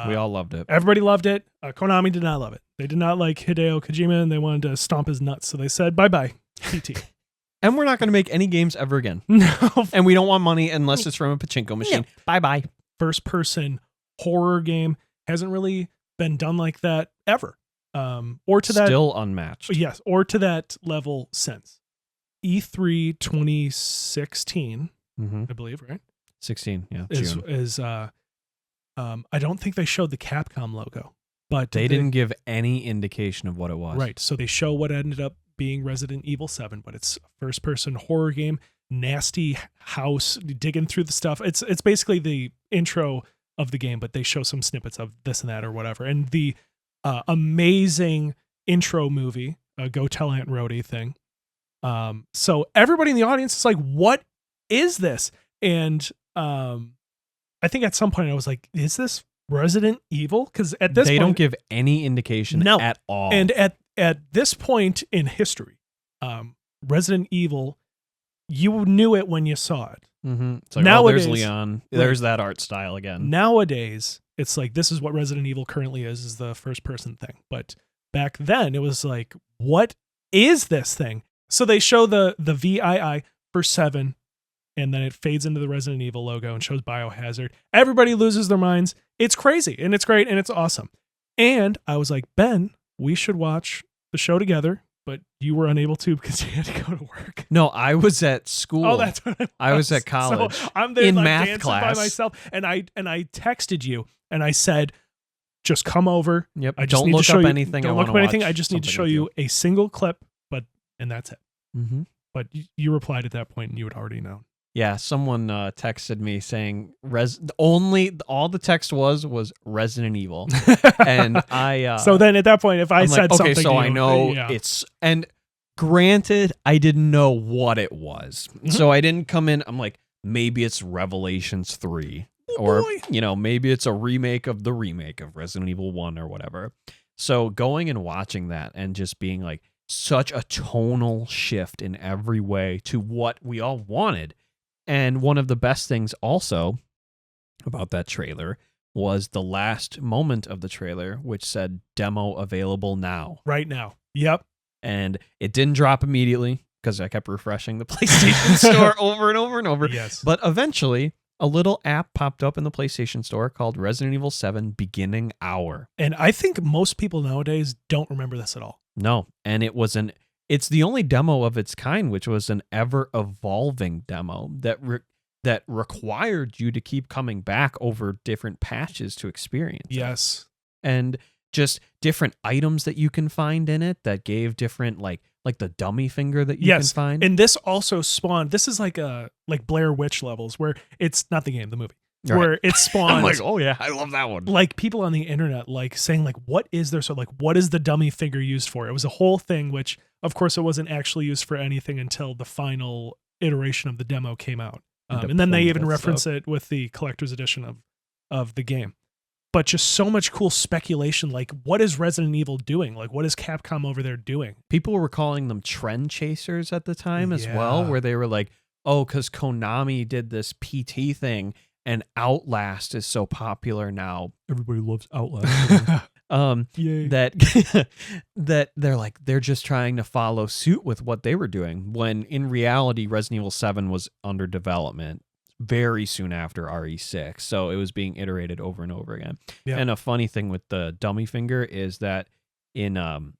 We all loved it. everybody loved it. Konami did not love it. They did not like Hideo Kojima, and they wanted to stomp his nuts. So they said, bye-bye, PT. And we're not going to make any games ever again. No. And we don't want money unless it's from a pachinko machine. Bye-bye. First-person horror game hasn't really been done like that ever. Or to that, Still unmatched. yes, or to that level since. E3 2016, Mm-hmm. I believe, right? 16, yeah, Is June. I don't think they showed the Capcom logo, but They didn't give any indication of what it was. Right. So they show what ended up being Resident Evil 7, but it's a first-person horror game, nasty house, digging through the stuff. It's basically the intro of the game, but they show some snippets of this and that or whatever. And the amazing intro movie, Go Tell Aunt Rhody thing. So everybody in the audience is like, what is this? And I think at some point I was like, is this Resident Evil? Because at this They point, don't give any indication No. at all. and at this point in history, Resident Evil, you knew it when you saw it. Mm-hmm. It's like, Nowadays- there's Leon. Right. There's that art style again. Nowadays, it's like, this is what Resident Evil currently is the first person thing. But back then it was like, what is this thing? So they show the VII for 7, and then it fades into the Resident Evil logo and shows Biohazard. Everybody loses their minds. It's crazy, and it's great, and it's awesome. And I was like, Ben, we should watch the show together, but you were unable to because you had to go to work. No, I was at school. Oh, that's what it I was was. at college. So I'm there in like math dancing class. by myself, and I texted you, and I said, just come over. Yep. I just Don't need look to show up you, anything. Don't I look up wanna anything. watch I just need to something show with you a single clip, and that's it. Mm-hmm. But you replied at that point, and you had already known. Yeah, someone texted me saying all the text was Resident Evil, and I. So then at that point, if I I'm said like, something, okay, so to I you, know yeah. it's. And granted, I didn't know what it was, Mhm. so I didn't come in. I'm like, maybe it's Revelations 3, or boy. maybe it's a remake of the remake of Resident Evil 1 or whatever. So going and watching that and just being like such a tonal shift in every way to what we all wanted. And one of the best things also about that trailer was the last moment of the trailer, which said demo available now. Right now. Yep. And it didn't drop immediately because I kept refreshing the PlayStation Store over and over and over. Yes. But eventually, a little app popped up in the PlayStation Store called Resident Evil 7 Beginning Hour. And I think most people nowadays don't remember this at all. No, and it's the only demo of its kind, which was an ever-evolving demo that required you to keep coming back over different patches to experience it. Yes. And just different items that you can find in it that gave different like like the dummy finger that you Yes, can find. and this also spawned. This is like Blair Witch levels where it's not the game, the movie, Right. where it spawned. I'm like, oh yeah, I love that one. Like people on the internet like saying like, what is there? So like, what is the dummy finger used for? It was a whole thing, which of course it wasn't actually used for anything until the final iteration of the demo came out. And then they even reference it with the collector's edition of the game. But just so much cool speculation, like what is Resident Evil doing? Like what is Capcom over there doing? People were calling them trend chasers at the time as well, Yeah. where they were like, oh, because Konami did this PT thing and Outlast is so popular now. Everybody loves Outlast. Yay. that they're like, they're just trying to follow suit with what they were doing, when in reality Resident Evil 7 was under development very soon after RE6, so it was being iterated over and over again. Yeah. And a funny thing with the dummy finger is that in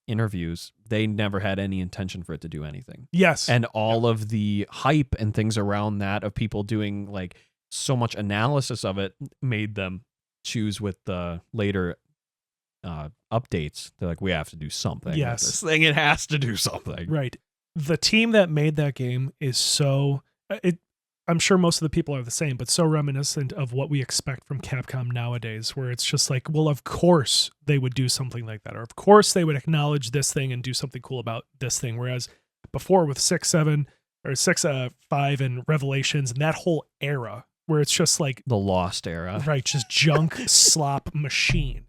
interviews they never had any intention for it to do anything, Yes. and all of the hype and things around that of people doing like so much analysis of it made them choose with the later updates. They're like, we have to do something. Yes. With this thing, it has to do something. Right. The team that made that game is so I'm sure most of the people are the same, but so reminiscent of what we expect from Capcom nowadays, where it's just like, well, of course they would do something like that, or of course they would acknowledge this thing and do something cool about this thing. Whereas before with 6, 7, or 6, 5 and Revelations and that whole era, where it's just like The Lost Era. right, just junk slop machine,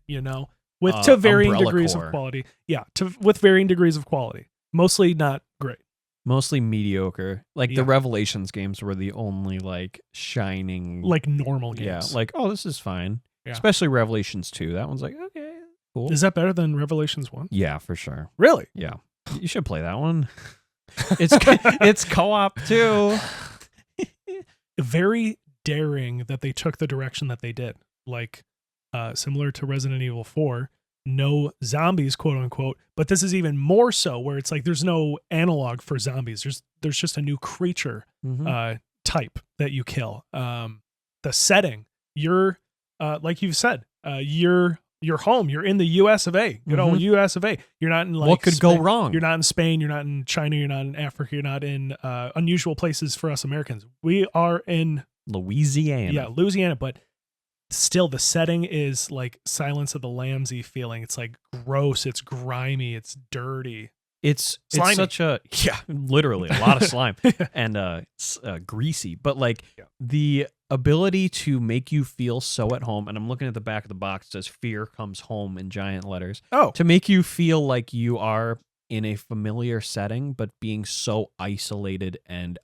with to varying Umbrella degrees Corps. of quality. Yeah, with varying degrees of quality. Mostly not great. Mostly mediocre. Like Yeah. the Revelations games were the only like shining, Like normal yeah, games. like, oh, this is fine. Yeah. Especially Revelations 2. That one's like, okay, cool. Is that better than Revelations 1? Yeah, for sure. Really? Yeah. You should play that one. It's it's co-op too. Very daring that they took the direction that they did. Like similar to Resident Evil 4, no zombies, quote unquote, but this is even more so, where it's like there's no analog for zombies. There's just a new creature type that you kill. The setting, you're like you've said, you're home. You're in the U.S. of A. Good old U.S. of A. You're not in like What could go wrong? You're not in Spain. You're not in China. You're not in Africa. You're not in unusual places for us Americans. We are in Louisiana. Yeah, Louisiana, but still the setting is like Silence of the Lambs-y feeling. It's like gross, it's grimy, it's dirty. It's Slimy. such a, yeah, literally a lot of slime and greasy, but like the ability to make you feel so at home. And I'm looking at the back of the box, it says fear comes home in giant letters. Oh, To make you feel like you are in a familiar setting, but being so isolated and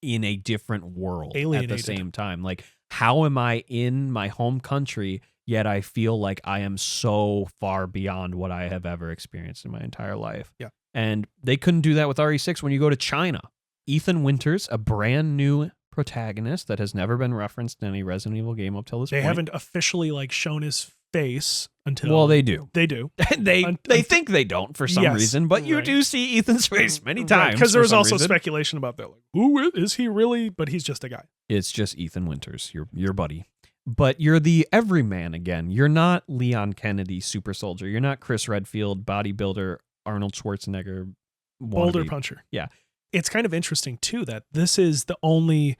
in a different world Alienated. at the same time. Like, how am I in my home country, yet I feel like I am so far beyond what I have ever experienced in my entire life? Yeah. And they couldn't do that with RE6 when you go to China. Ethan Winters, a brand new protagonist that has never been referenced in any Resident Evil game up till this point. they haven't officially like shown his face until Well, they do. They do. they think they don't for some Yes, reason, but you right. do see Ethan's face many times. Because there for was some also reason. speculation about that. Like, who is he really? But he's just a guy. It's just Ethan Winters, your buddy. But you're the everyman again. You're not Leon Kennedy, super soldier. You're not Chris Redfield, bodybuilder, Arnold Schwarzenegger, Boulder wannabe. puncher. Yeah. It's kind of interesting too that this is the only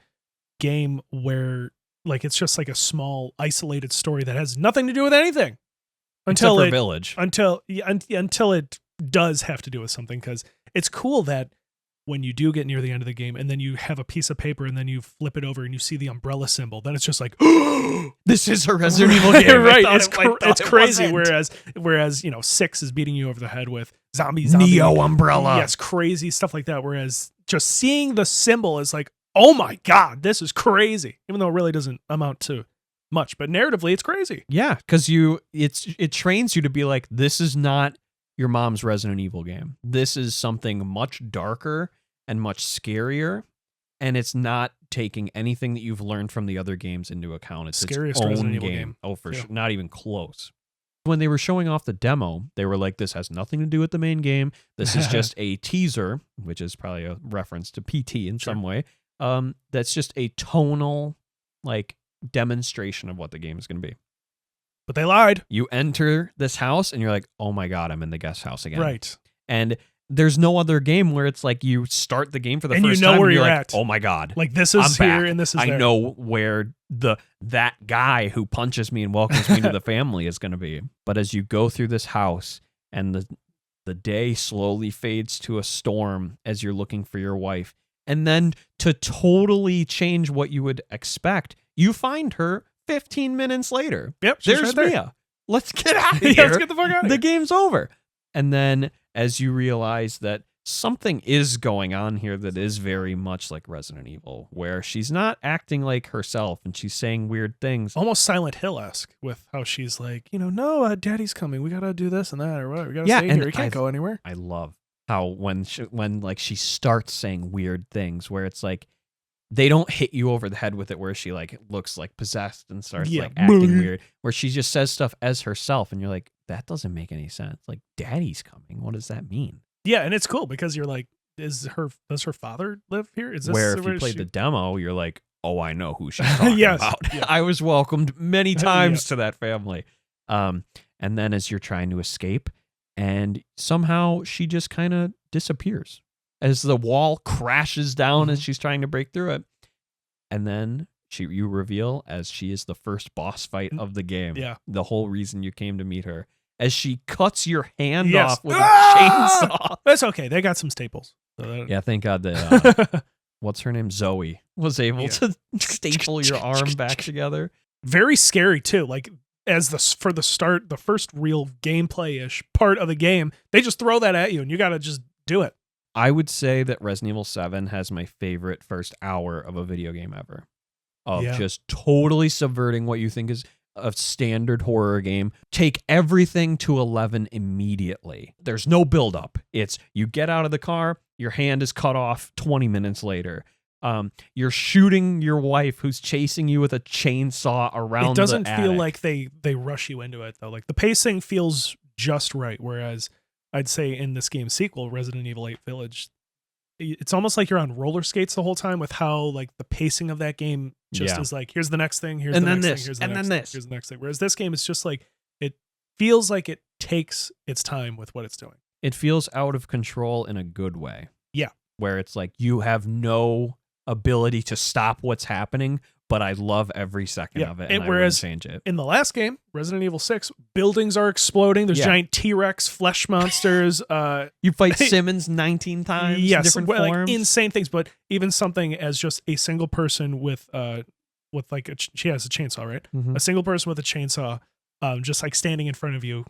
game where like it's just like a small isolated story that has nothing to do with anything Except for Village. until it does have to do with something. Because it's cool that when you do get near the end of the game and then you have a piece of paper and then you flip it over and you see the umbrella symbol, then it's just like, This is a Resident Evil game. Right, I it's thought it's it crazy. wasn't. Whereas 6 is beating you over the head with zombie Neo Umbrella. yes, crazy stuff like that. Whereas just seeing the symbol is like, oh my god, this is crazy. Even though it really doesn't amount to much, but narratively, it's crazy. Yeah, because it trains you to be like, this is not your mom's Resident Evil game. This is something much darker and much scarier, and it's not taking anything that you've learned from the other games into account. It's Scariest its own Resident Evil game. game. Oh, for Yeah. sure, not even close. When they were showing off the demo, they were like, this has nothing to do with the main game. This is just a teaser, which is probably a reference to PT in some way. That's just a tonal, like, demonstration of what the game is going to be. But they lied. You enter this house and you're like, oh my God, I'm in the guest house again. Right. And there's no other game where it's like you start the game for the And first you know time where and you're you're like, at. oh my God. Like this is I'm here back. and this is I there. know where that guy who punches me and welcomes me to the family is going to be. But as you go through this house and the day slowly fades to a storm as you're looking for your wife, and then to totally change what you would expect, you find her 15 minutes later. Yep, she's There's right there. Mia. Let's get out of Yeah, here. let's get the fuck out of The here. game's over. And then as you realize that something is going on here that is very much like Resident Evil, where she's not acting like herself and she's saying weird things. Almost Silent Hill-esque with how she's like, no, Daddy's coming. We gotta do this and that or what. We gotta Yeah, stay and here. We can't go anywhere. I love how when she starts saying weird things where it's like they don't hit you over the head with it where she like looks like possessed and starts like acting weird, where she just says stuff as herself and you're like, that doesn't make any sense. Like, Daddy's coming. What does that mean? Yeah, and it's cool because you're like, does her father live here? Is this where if you played the demo, you're like, oh, I know who she's talking Yes, about. yeah. I was welcomed many times to that family. And then as you're trying to escape, and somehow she just kind of disappears as the wall crashes down as she's trying to break through it. And then you reveal as she is the first boss fight of the game. Yeah. The whole reason you came to meet her. As she cuts your hand Yes. off with a chainsaw. That's okay. They got some staples. So that- Yeah, thank God that what's her name? Zoe was able to staple your arm back together. Very scary too. Like as the first real gameplay-ish part of the game, they just throw that at you and you got to just do it. I would say that Resident Evil 7 has my favorite first hour of a video game ever. Of just totally subverting what you think is a standard horror game. Take everything to 11 immediately. There's no build-up. It's you get out of the car, your hand is cut off 20 minutes later. You're shooting your wife who's chasing you with a chainsaw around the It doesn't attic. feel like they rush you into it though. Like the pacing feels just right. Whereas I'd say in this game's sequel, Resident Evil 8 Village, it's almost like you're on roller skates the whole time with how like the pacing of that game just is like, here's the next thing, here's and the then next this, thing, here's the and next then thing, this. here's the next thing. Whereas this game is just like, it feels like it takes its time with what it's doing. It feels out of control in a good way. Yeah. Where it's like you have no ability to stop what's happening, but I love every second of it, and I wouldn't change it. In the last game, Resident Evil 6, buildings are exploding. There's giant T-Rex flesh monsters. You fight Simmons 19 times. Yes, different like forms. insane things. But even something as just a single person with like she has a chainsaw, right? Mhm. A single person with a chainsaw, just like standing in front of you,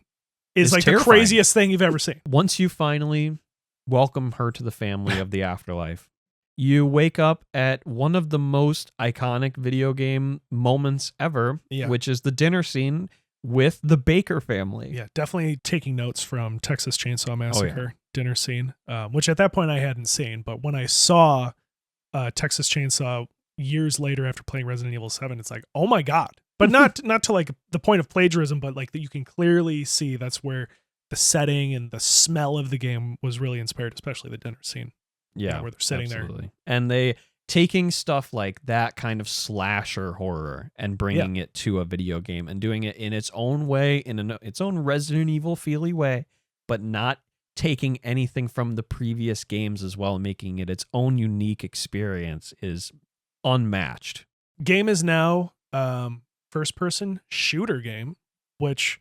is like terrifying. the craziest thing you've ever seen. Once you finally welcome her to the family of the afterlife, you wake up at one of the most iconic video game moments ever, which is the dinner scene with the Baker family. Yeah, definitely taking notes from Texas Chainsaw Massacre dinner scene, which at that point I hadn't seen. But when I saw Texas Chainsaw years later after playing Resident Evil 7, it's like, oh my God. But not to like the point of plagiarism, but like that you can clearly see that's where the setting and the smell of the game was really inspired, especially the dinner scene. Yeah, where they're sitting there. And they taking stuff like that kind of slasher horror and bringing it to a video game and doing it in its own way, in its own Resident Evil feely way, but not taking anything from the previous games as well and making it its own unique experience is unmatched. Game is now first-person shooter game, which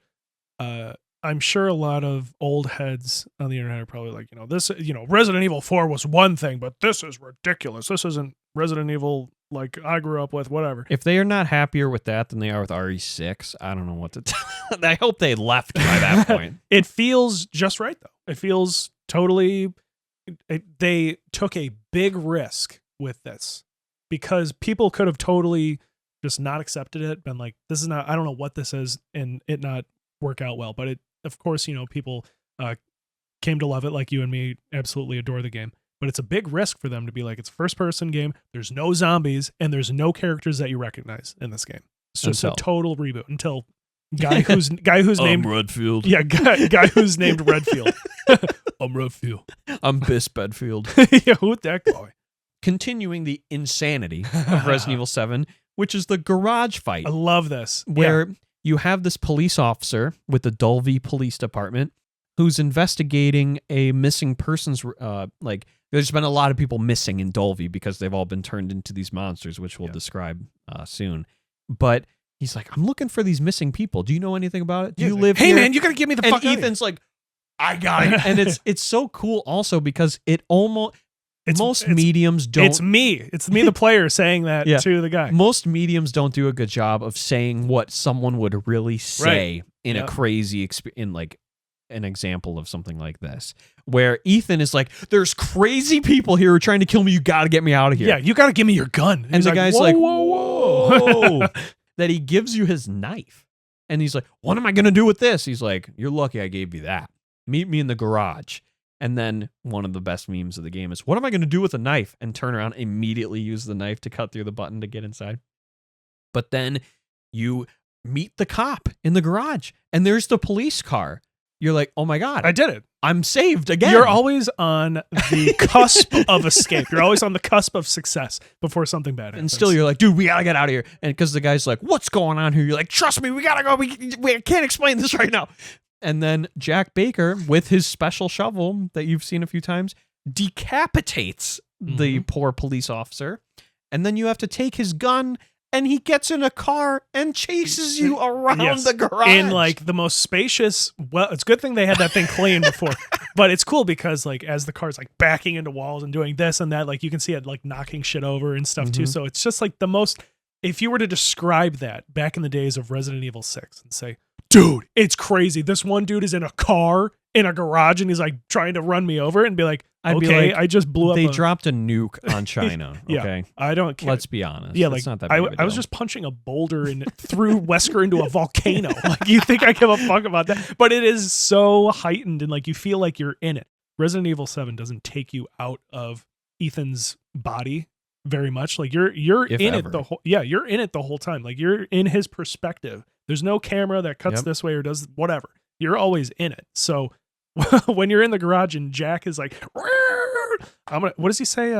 I'm sure a lot of old heads on the internet are probably like, this, Resident Evil 4 was one thing, but this is ridiculous. This isn't Resident Evil like I grew up with, whatever. If they are not happier with that than they are with RE6, I don't know what to tell. I hope they left by that point. It feels just right, though. It feels totally... They took a big risk with this because people could have totally just not accepted it, been like, this is not... I don't know what this is, and it not work out well, but it, of course, people came to love it like you and me absolutely adore the game, but it's a big risk for them to be like, it's a first person game, there's no zombies, and there's no characters that you recognize in this game. It's just a total reboot until guy who's named Redfield. Yeah, guy who's named Redfield. I'm Redfield. I'm Biss Bedfield. Yeah, who's that guy? Continuing the insanity of Resident Evil 7, which is the garage fight. I love this. Where you have this police officer with the Dulvey Police Department who's investigating a missing persons. Like, there's been a lot of people missing in Dolby because they've all been turned into these monsters, which we'll describe soon. But he's like, I'm looking for these missing people. Do you know anything about it? Do you live Hey, here? man, you gotta get me the fuck out of Ethan's like, I got it. And it's so cool also because it almost... Most mediums don't... It's me, the player, saying that to the guy. Most mediums don't do a good job of saying what someone would really say in a crazy... in like an example of something like this. Where Ethan is like, there's crazy people here who are trying to kill me. You got to get me out of here. Yeah, you got to give me your gun. And the guy's like, whoa. That he gives you his knife. And he's like, what am I going to do with this? He's like, you're lucky I gave you that. Meet me in the garage. And then one of the best memes of the game is, what am I going to do with a knife? And turn around, immediately use the knife to cut through the button to get inside. But then you meet the cop in the garage, and there's the police car. You're like, oh my God. I did it. I'm saved again. You're always on the cusp of escape. You're always on the cusp of success before something bad happens. And still you're like, dude, we got to get out of here. And because the guy's like, what's going on here? You're like, trust me, we got to go. We can't explain this right now. And then Jack Baker, with his special shovel that you've seen a few times, decapitates the poor police officer. And then you have to take his gun, and he gets in a car and chases you around the garage. In like the most spacious... Well, it's a good thing they had that thing clean before. But it's cool because like as the car's like backing into walls and doing this and that, like you can see it like knocking shit over and stuff too. So it's just like the most... If you were to describe that back in the days of Resident Evil 6 and say, dude, it's crazy. This one dude is in a car in a garage and he's like trying to run me over, and be like, okay, I just blew up. They dropped a nuke on China. Okay, yeah, I don't care. Let's be honest. Yeah, like it's not that big of a I was deal. just punching a boulder and threw Wesker into a volcano. Like, you think I give a fuck about that? But it is so heightened, and like you feel like you're in it. Resident Evil 7 doesn't take you out of Ethan's body very much. Like you're in it the whole you're in it the whole time. Like you're in his perspective. There's no camera that cuts this way or does whatever. You're always in it. So when you're in the garage and Jack is like, what does he say?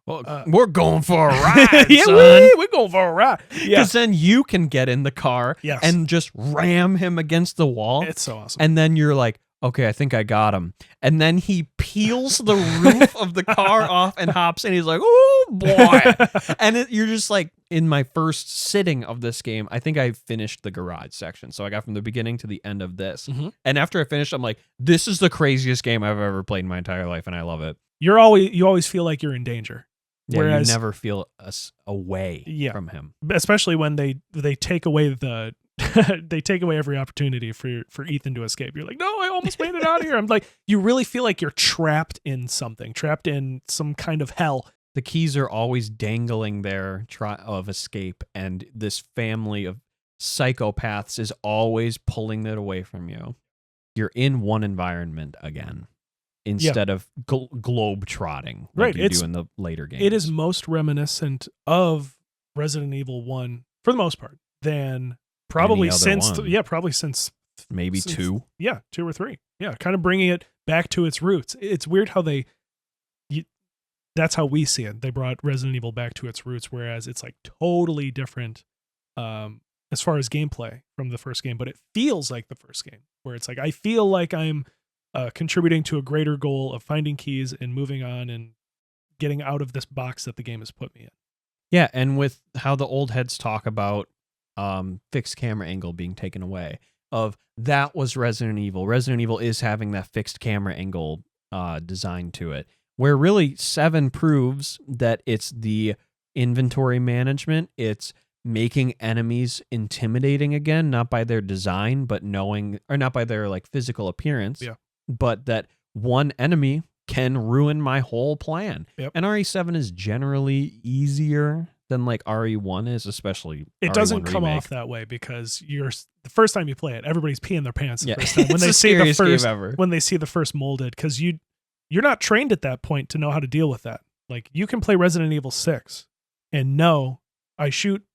We're going for a ride, yeah, son. We're going for a ride. Yeah, because then you can get in the car and just ram him against the wall. It's so awesome. And then you're like, okay, I think I got him. And then he peels the roof of the car off and hops in. He's like, oh, boy. And you're just like, in my first sitting of this game, I think I finished the garage section. So I got from the beginning to the end of this. And after I finished, I'm like, this is the craziest game I've ever played in my entire life, and I love it. You always feel like you're in danger. Yeah, whereas, you never feel us away from him. Especially when they take away the they take away every opportunity for Ethan to escape. You're like, no, I almost made it out of here. I'm like, you really feel like you're trapped in something, trapped in some kind of hell. The keys are always dangling there of escape, and this family of psychopaths is always pulling it away from you. You're in one environment again, instead of globe trotting like you do in the later games. It is most reminiscent of Resident Evil 1 for the most part than probably since maybe 2. Yeah, 2 or 3. Yeah, kind of bringing it back to its roots. It's weird how that's how we see it. They brought Resident Evil back to its roots, whereas it's like totally different as far as gameplay from the first game, but it feels like the first game, where it's like I feel like I'm contributing to a greater goal of finding keys and moving on and getting out of this box that the game has put me in. Yeah, and with how the old heads talk about fixed camera angle being taken away, that was Resident Evil. Resident Evil is having that fixed camera angle design to it, where really 7 proves that it's the inventory management. It's making enemies intimidating again, not by their design, but not by their like physical appearance, but that one enemy can ruin my whole plan. And RE7 is generally easier than like RE1 is, especially it doesn't come off that way because the first time you play it, everybody's peeing their pants the first time when they see the first when they see the first molded, because you're not trained at that point to know how to deal with that. Like you can play Resident Evil 6 and know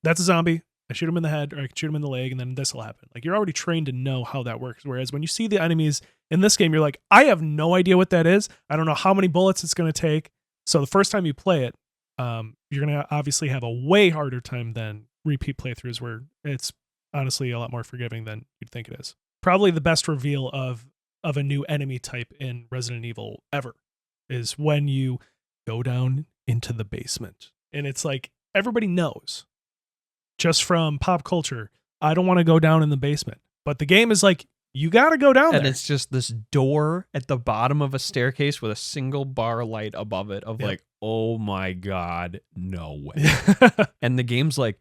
that's a zombie, I shoot him in the head or I can shoot him in the leg and then this will happen. Like you're already trained to know how that works. Whereas when you see the enemies in this game, you're like, I have no idea what that is. I don't know how many bullets it's going to take. So the first time you play it, you're going to obviously have a way harder time than repeat playthroughs where it's honestly a lot more forgiving than you'd think it is. Probably the best reveal of of a new enemy type in Resident Evil ever is when you go down into the basement. And it's like everybody knows just from pop culture, I don't want to go down in the basement. But the game is like, you got to go down there. And it's just this door at the bottom of a staircase with a single bar light above it of like, oh my God, no way. And the game's like,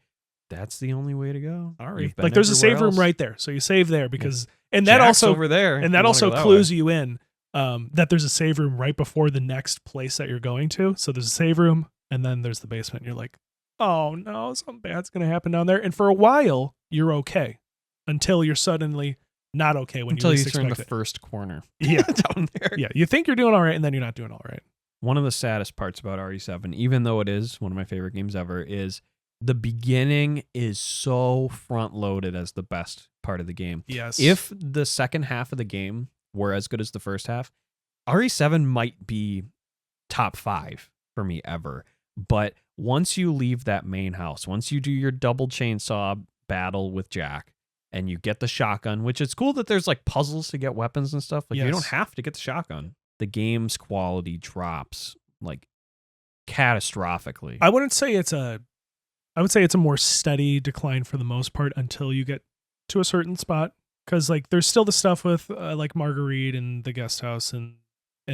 that's the only way to go. All right. Like there's a save room right there. So you save there because, and that Jack's also over there. And that also clues you in that there's a save room right before the next place that you're going to. So there's a save room and then there's the basement. And you're like, oh no, something bad's going to happen down there. And for a while, you're okay until you're suddenly not okay when until you least turn the it. first corner. Yeah. Down there. Yeah. You think you're doing all right and then you're not doing all right. One of the saddest parts about RE7, even though it is one of my favorite games ever, is the beginning is so front loaded as the best part of the game. Yes. If the second half of the game were as good as the first half, RE7 might be top 5 for me ever. But once you leave that main house, once you do your double chainsaw battle with Jack, and you get the shotgun, which it's cool that there's like puzzles to get weapons and stuff. Like you don't have to get the shotgun. The game's quality drops like catastrophically. I would say it's a more steady decline for the most part until you get to a certain spot. Cause like there's still the stuff with like Marguerite and the guest house and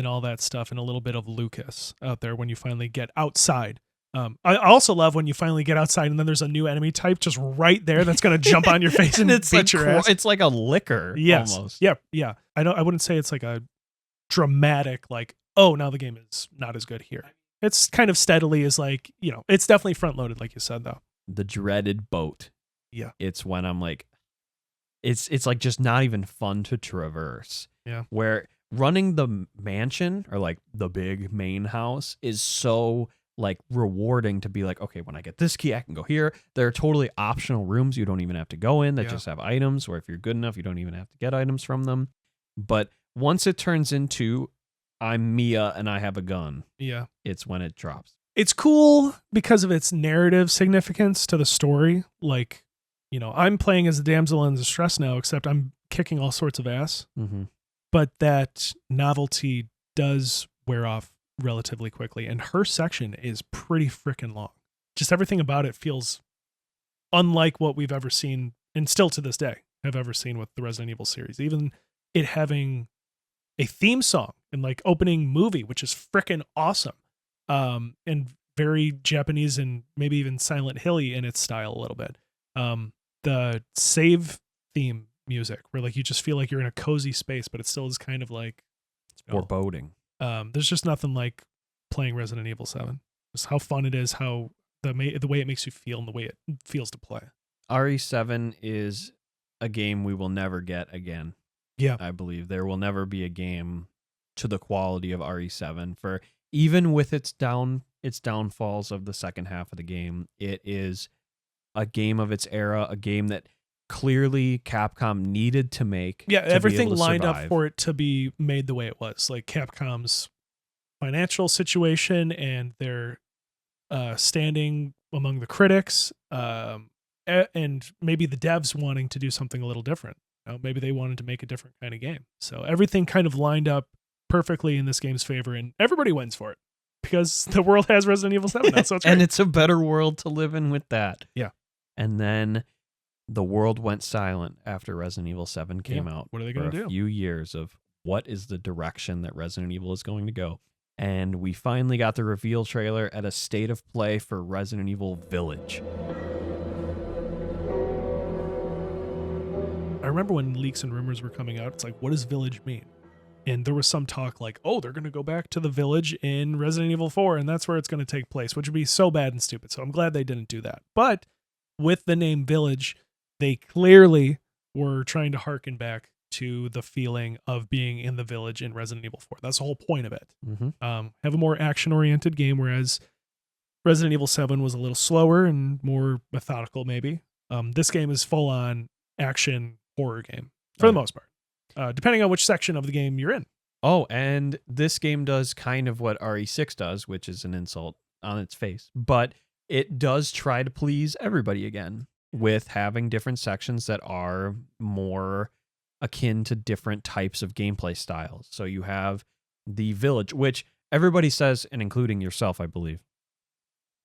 all that stuff and a little bit of Lucas out there when you finally get outside. I also love when you finally get outside and then there's a new enemy type just right there that's going to jump on your face and beat your ass. It's like a licker. Yes. Almost. Yeah. Yeah. I wouldn't say it's like a dramatic, like, oh, now the game is not as good here. It's kind of steadily is like, it's definitely front loaded, like you said, though. The dreaded boat. Yeah. It's when I'm like, it's like just not even fun to traverse. Yeah. Where running the mansion or like the big main house is so like rewarding to be like, okay, when I get this key, I can go here. There are totally optional rooms you don't even have to go in that just have items, or if you're good enough, you don't even have to get items from them. But once it turns into I'm Mia and I have a gun, it's when it drops. It's cool because of its narrative significance to the story. Like, I'm playing as a damsel in distress now, except I'm kicking all sorts of ass. Mm-hmm. But that novelty does wear off relatively quickly, and her section is pretty freaking long. Just everything about it feels unlike what we've ever seen, and still to this day have ever seen with the Resident Evil series. Even it having a theme song and like opening movie, which is freaking awesome, and very Japanese and maybe even Silent Hilly in its style a little bit. The save theme music, where like you just feel like you're in a cozy space, but it still is kind of like foreboding. There's just nothing like playing Resident Evil 7. Just how fun it is, how the way it makes you feel and the way it feels to play. RE7 is a game we will never get again. Yeah. I believe there will never be a game to the quality of RE7 for even with its downfalls of the second half of the game. It is a game of its era, a game that clearly Capcom needed to make. Yeah, everything lined survive. up for it to be made the way it was. Like Capcom's financial situation and their standing among the critics, and maybe the devs wanting to do something a little different. Maybe they wanted to make a different kind of game. So everything kind of lined up perfectly in this game's favor, and everybody wins for it because the world has Resident Evil 7 now. So it's great. And it's a better world to live in with that. Yeah. And then the world went silent after Resident Evil 7 came out. What are they going to do? A few years of what is the direction that Resident Evil is going to go. And we finally got the reveal trailer at a state of play for Resident Evil Village. I remember when leaks and rumors were coming out, it's like, what does Village mean? And there was some talk like, oh, they're going to go back to the Village in Resident Evil 4, and that's where it's going to take place, which would be so bad and stupid. So I'm glad they didn't do that. But with the name Village, they clearly were trying to harken back to the feeling of being in the Village in Resident Evil 4. That's the whole point of it. Mm-hmm. Have a more action-oriented game, whereas Resident Evil 7 was a little slower and more methodical, maybe. This game is full-on action horror game, for the most part, depending on which section of the game you're in. Oh, and this game does kind of what RE6 does, which is an insult on its face, but it does try to please everybody again with having different sections that are more akin to different types of gameplay styles. So you have the village, which everybody says, and including yourself, I believe,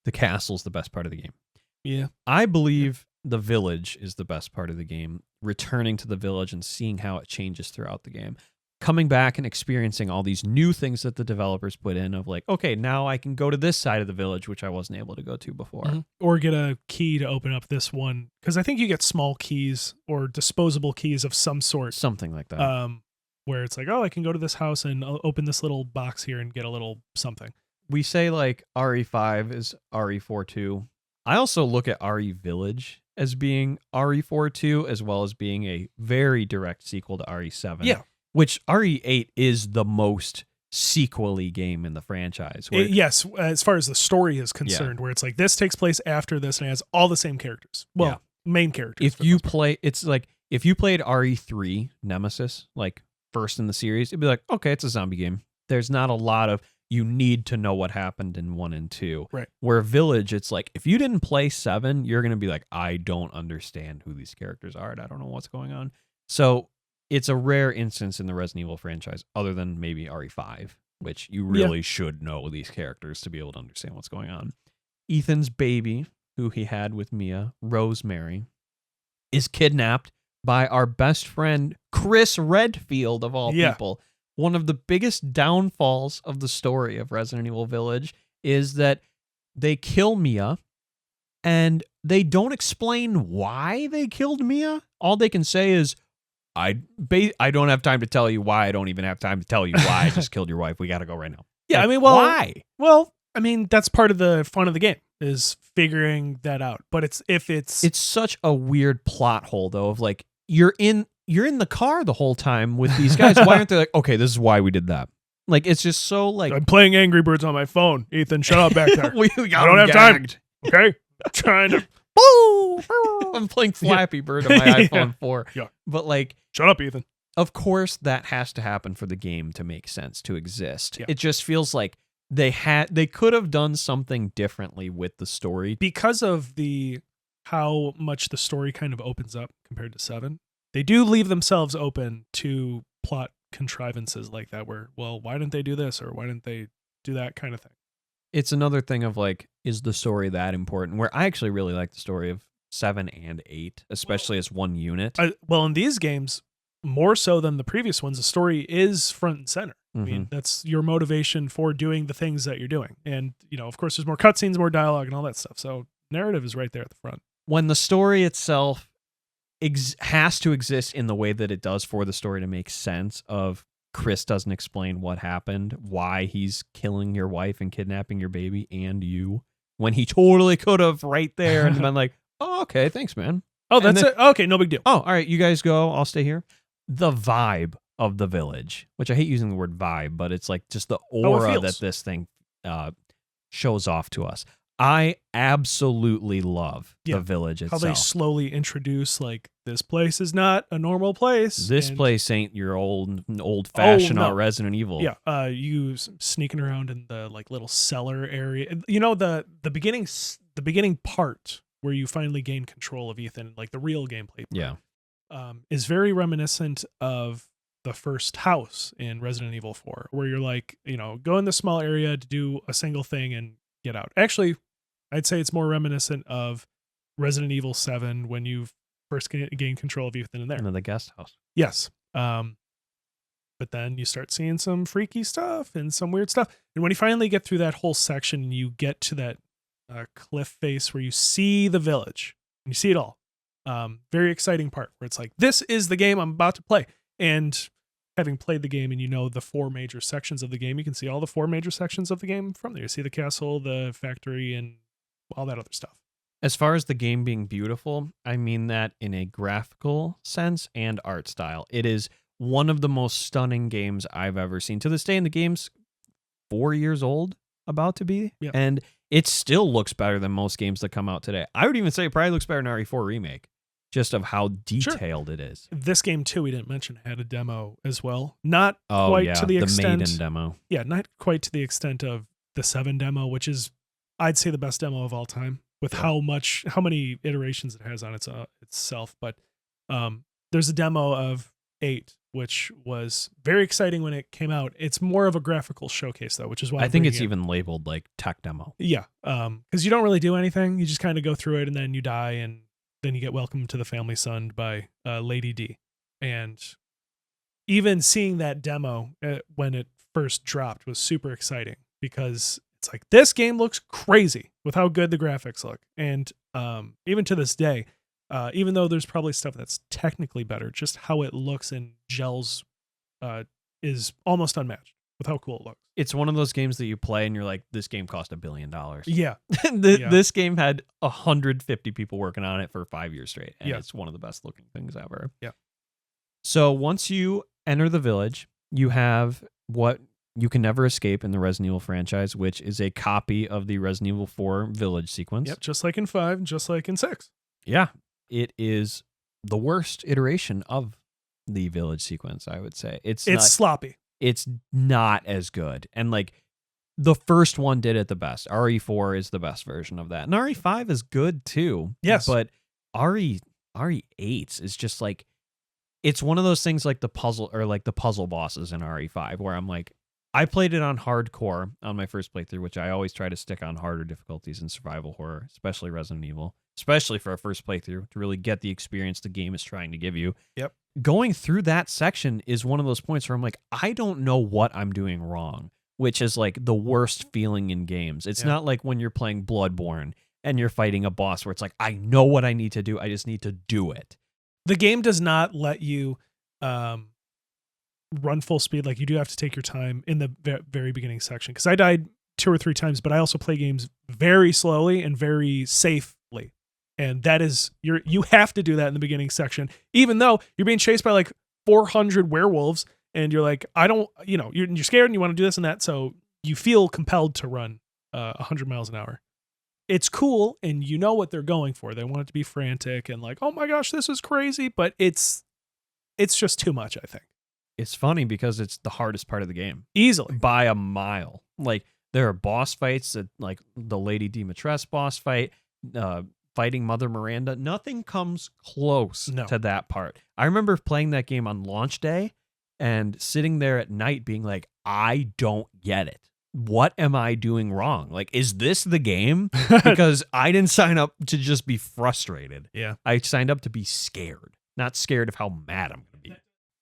the castle's the best part of the game. Yeah. I believe the village is the best part of the game. Returning to the village and seeing how it changes throughout the game. Coming back and experiencing all these new things that the developers put in of like, okay, now I can go to this side of the village, which I wasn't able to go to before. Mm-hmm. Or get a key to open up this one. Because I think you get small keys or disposable keys of some sort. Something like that. Where it's like, oh, I can go to this house and I'll open this little box here and get a little something. We say like RE5 is RE4.2. I also look at RE Village as being RE4.2 as well as being a very direct sequel to RE7. Yeah. Which RE8 is the most sequel-y game in the franchise. Yes, as far as the story is concerned, where it's like this takes place after this and it has all the same characters. Well, main characters. If you play, it's like if you played RE3 Nemesis, like first in the series, it'd be like, okay, it's a zombie game. There's not a lot of you need to know what happened in 1 and 2. Right. Where Village, it's like if you didn't play 7, you're gonna be like, I don't understand who these characters are and I don't know what's going on. So it's a rare instance in the Resident Evil franchise, other than maybe RE5, which you really should know these characters to be able to understand what's going on. Ethan's baby, who he had with Mia, Rosemary, is kidnapped by our best friend, Chris Redfield, of all people. One of the biggest downfalls of the story of Resident Evil Village is that they kill Mia, and they don't explain why they killed Mia. All they can say is, I don't have time to tell you why. I don't even have time to tell you why I just killed your wife. We got to go right now. Yeah, like, I mean, well, why? Well, I mean, that's part of the fun of the game is figuring that out. But it's such a weird plot hole though of like you're in the car the whole time with these guys. Why aren't they like, okay, this is why we did that? Like it's just so like I'm playing Angry Birds on my phone. Ethan, shut up back there. I don't have time. Okay, I'm trying to. I'm playing Flappy Bird on my iPhone 4. Yeah. But like, shut up, Ethan. Of course, that has to happen for the game to make sense, to exist. Yeah. It just feels like they could have done something differently with the story because of how much the story kind of opens up compared to 7. They do leave themselves open to plot contrivances like that, where, well, why didn't they do this or why didn't they do that kind of thing? It's another thing of like, is the story that important? Where I actually really like the story of 7 and 8, especially as one unit. Well, in these games, more so than the previous ones, the story is front and center. Mm-hmm. I mean, that's your motivation for doing the things that you're doing. And, of course, there's more cutscenes, more dialogue, and all that stuff. So narrative is right there at the front. When the story itself has to exist in the way that it does for the story to make sense of Chris doesn't explain what happened, why he's killing your wife and kidnapping your baby and you, when he totally could have right there and been like, oh, okay, thanks, man. Oh, that's it. Okay, no big deal. Oh, all right, you guys go. I'll stay here. The vibe of the village, which I hate using the word vibe, but it's like just the aura that this thing shows off to us. I absolutely love the village itself. How they slowly introduce, like, this place is not a normal place. This place ain't your old-fashioned Resident Evil. Yeah, you sneaking around in the like little cellar area. The beginning part where you finally gain control of Ethan, like the real gameplay part, is very reminiscent of the first house in Resident Evil 4, where you're like, go in this small area to do a single thing and get out. Actually, I'd say it's more reminiscent of Resident Evil 7 when you first gain control of Ethan in there. And the guest house. Yes. But then you start seeing some freaky stuff and some weird stuff. And when you finally get through that whole section and you get to that cliff face where you see the village and you see it all, very exciting part where it's like, this is the game I'm about to play. And having played the game and the 4 major sections of the game, you can see all the 4 major sections of the game from there. You see the castle, the factory, and all that other stuff. As far as the game being beautiful, I mean that in a graphical sense and art style. It is one of the most stunning games I've ever seen. To this day, and the game's 4 years old, about to be, and it still looks better than most games that come out today. I would even say it probably looks better than RE4 Remake, just of how detailed it is. This game, too, we didn't mention, had a demo as well. Not quite to the extent... Maiden demo. Yeah, not quite to the extent of the 7 demo, which is, I'd say, the best demo of all time, with how many iterations it has on itself. But there's a demo of 8, which was very exciting when it came out. It's more of a graphical showcase though, which is why I think it's even labeled like tech demo. Yeah, because you don't really do anything. You just kind of go through it, and then you die, and then you get welcomed to the family son by Lady D. And even seeing that demo when it first dropped was super exciting because it's like, this game looks crazy with how good the graphics look. And even to this day, even though there's probably stuff that's technically better, just how it looks and gels is almost unmatched with how cool it looks. It's one of those games that you play and you're like, this game cost $1 billion. Yeah. This game had 150 people working on it for 5 years straight. And Yeah. it's one of the best looking things ever. Yeah. So once you enter the village, you have what you can never escape in the Resident Evil franchise, which is a copy of the Resident Evil 4 village sequence. Yep, just like in 5, just like in 6. Yeah. It is the worst iteration of the village sequence, I would say. It's sloppy. It's not as good. And like the first one did it the best. RE4 is the best version of that. And RE5 is good too. Yes. But RE8 is just like, it's one of those things like the puzzle bosses in RE5 where I'm like, I played it on hardcore on my first playthrough, which I always try to stick on harder difficulties in survival horror, especially Resident Evil, especially for a first playthrough to really get the experience the game is trying to give you. Yep. Going through that section is one of those points where I'm like, I don't know what I'm doing wrong, which is like the worst feeling in games. It's not like when you're playing Bloodborne and you're fighting a boss where it's like, I know what I need to do. I just need to do it. The game does not let you run full speed. Like, you do have to take your time in the very beginning section. Because I died 2 or 3 times, but I also play games very slowly and very safely. And that is, you have to do that in the beginning section, even though you're being chased by like 400 werewolves and you're like, you're scared and you want to do this and that. So you feel compelled to run 100 miles an hour. It's cool. And you know what they're going for. They want it to be frantic and like, oh my gosh, this is crazy. But it's just too much, I think. It's funny because it's the hardest part of the game. Easily. By a mile. Like, there are boss fights that, like the Lady Dimitrescu boss fight, fighting Mother Miranda. Nothing comes close to that part. I remember playing that game on launch day and sitting there at night being like, I don't get it. What am I doing wrong? Like, is this the game? Because I didn't sign up to just be frustrated. Yeah. I signed up to be scared, not scared of how mad I'm going to be.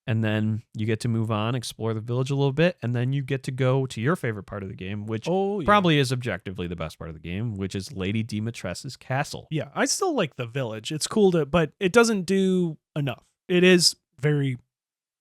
And then you get to move on, explore the village a little bit, and then you get to go to your favorite part of the game, which probably is objectively the best part of the game, which is Lady Dimitrescu's castle. Yeah, I still like the village. It's cool but it doesn't do enough. It is very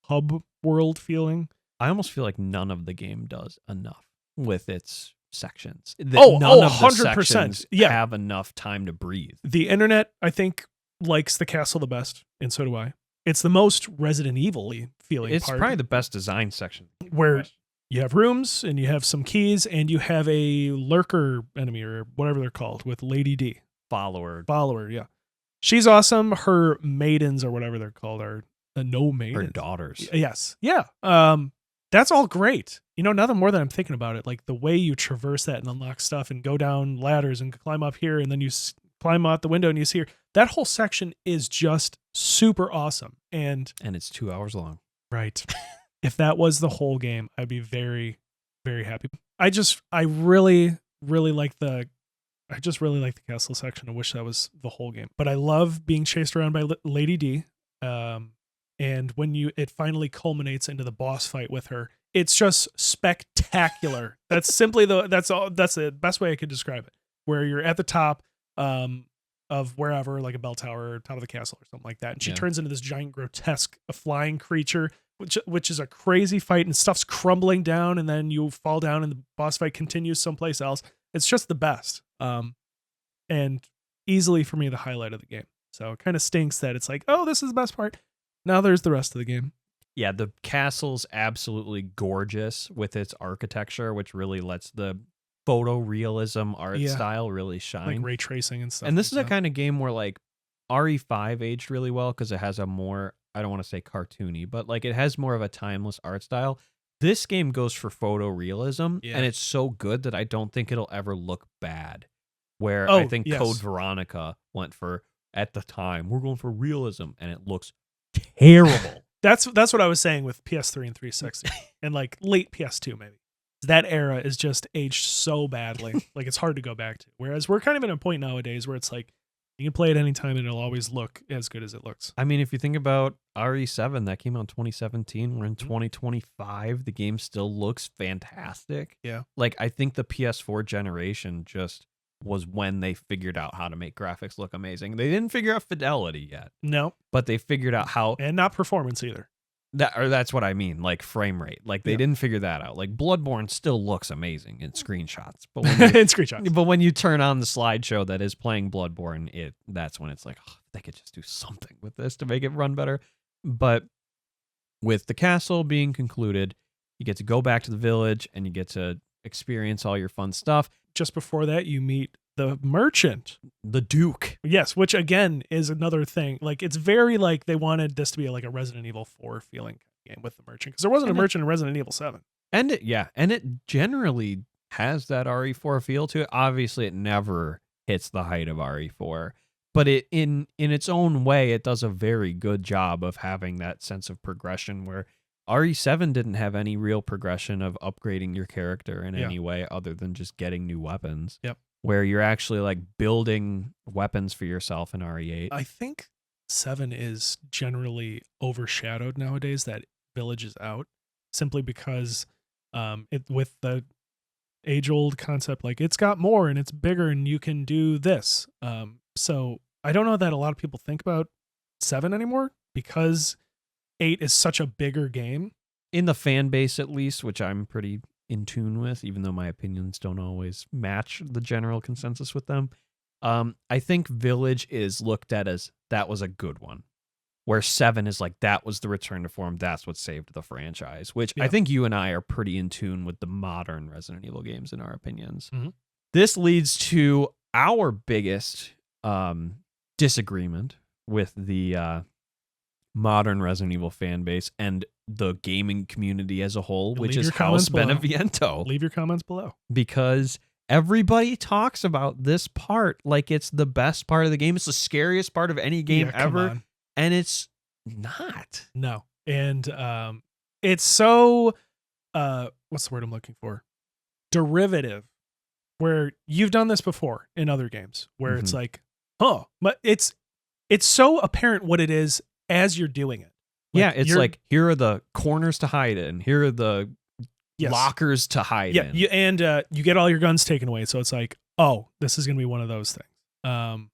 hub world feeling. I almost feel like none of the game does enough with its sections. None of 100%. The sections have enough time to breathe. The internet, I think, likes the castle the best, and so do I. It's the most Resident Evil-y feeling It's part. probably the best design section. Where you have rooms, and you have some keys, and you have a lurker enemy, or whatever they're called, with Lady D. Follower, yeah. She's awesome. Her maidens, or whatever they're called, are no maidens. Her daughters. Yes. Yeah. That's all great. Now the more that I'm thinking about it, like the way you traverse that and unlock stuff and go down ladders and climb up here, and then you climb out the window and you see her. That whole section is just super awesome. And it's 2 hours long. Right. If that was the whole game, I'd be very, very happy. I really, really like the castle section. I wish that was the whole game. But I love being chased around by Lady D. And when it finally culminates into the boss fight with her, it's just spectacular. That's simply that's the best way I could describe it. Where you're at the top of wherever, like a bell tower or top of the castle or something like that. And she turns into this giant grotesque flying creature, which is a crazy fight, and stuff's crumbling down, and then you fall down and the boss fight continues someplace else. It's just the best. And easily for me the highlight of the game. So it kind of stinks that it's like, oh, this is the best part. Now there's the rest of the game. Yeah, the castle's absolutely gorgeous with its architecture, which really lets the photorealism art style really shine. Like ray tracing and stuff. And this is a kind of game where like RE5 aged really well because it has a more, I don't want to say cartoony, but like it has more of a timeless art style. This game goes for photorealism, and it's so good that I don't think it'll ever look bad. Where I think Code Veronica went for, at the time, we're going for realism, and it looks terrible. That's what I was saying with PS3 and 360 and like late PS2 maybe. That era is just aged so badly. Like it's hard to go back to. Whereas we're kind of in a point nowadays where it's like you can play it anytime and it'll always look as good as it looks. I mean, if you think about RE7, that came out in 2017. We're in 2025. The game still looks fantastic. Yeah. Like, I think the PS4 generation just was when they figured out how to make graphics look amazing. They didn't figure out fidelity yet. No. But they figured out how. And not performance either. That's what I mean, like frame rate. Like they Yeah. didn't figure that out. Like Bloodborne still looks amazing in screenshots, but In screenshots. but when you turn on the slideshow that is playing Bloodborne, that's when it's like, oh, they could just do something with this to make it run better. But with the castle being concluded, you get to go back to the village and you get to experience all your fun stuff. Just before that, you meet the merchant. The Duke. Yes, which again is another thing. Like it's very like they wanted this to be like a Resident Evil 4 feeling game with the merchant because there wasn't a merchant in Resident Evil 7. And it generally has that RE4 feel to it. Obviously, it never hits the height of RE4, but it in its own way, it does a very good job of having that sense of progression where RE7 didn't have any real progression of upgrading your character in any way other than just getting new weapons. Yep. Where you're actually like building weapons for yourself in RE8. I think 7 is generally overshadowed nowadays that Village is out simply because with the age-old concept, like it's got more and it's bigger and you can do this. So I don't know that a lot of people think about 7 anymore because 8 is such a bigger game. In the fan base, at least, which I'm pretty in tune with, even though my opinions don't always match the general consensus with them. I think Village is looked at as that was a good one, where 7 is like that was the return to form. That's what saved the franchise, which I think you and I are pretty in tune with the modern Resident Evil games in our opinions. Mm-hmm. This leads to our biggest disagreement with the modern Resident Evil fan base and the gaming community as a whole, which is House Beneviento. Leave your comments below. Because everybody talks about this part like it's the best part of the game. It's the scariest part of any game ever. And it's not. No. And it's so, what's the word I'm looking for? Derivative. Where you've done this before in other games where it's like, but it's so apparent what it is as you're doing it. Like it's like, here are the corners to hide in. Here are the lockers to hide in. You get all your guns taken away. So it's like, oh, this is going to be one of those things.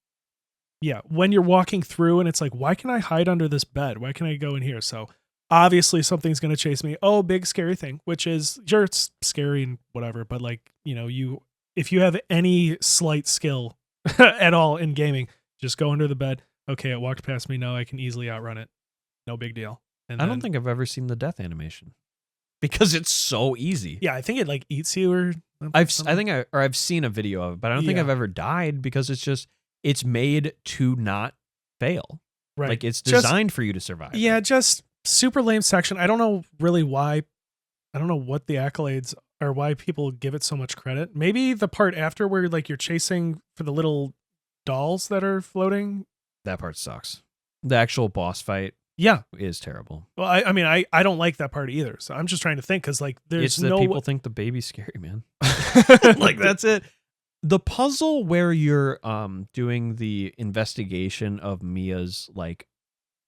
When you're walking through and it's like, why can I hide under this bed? Why can I go in here? So obviously something's going to chase me. Oh, big scary thing, which is, sure, it's scary and whatever. But like, if you have any slight skill at all in gaming, just go under the bed. Okay, it walked past me. No, I can easily outrun it. No big deal. And I don't think I've ever seen the death animation because it's so easy. Yeah, I think it like eats you or something. I've seen a video of it, but I don't think I've ever died because it's made to not fail. Right. Like it's designed for you to survive. Yeah, just super lame section. I don't know really why. I don't know what the accolades are, why people give it so much credit. Maybe the part after where like you're chasing for the little dolls that are floating. That part sucks. The actual boss fight is terrible. Well, I mean, I don't like that part either. So I'm just trying to think because like there's it's that people think the baby's scary, man. Like that's it. The puzzle where you're doing the investigation of Mia's like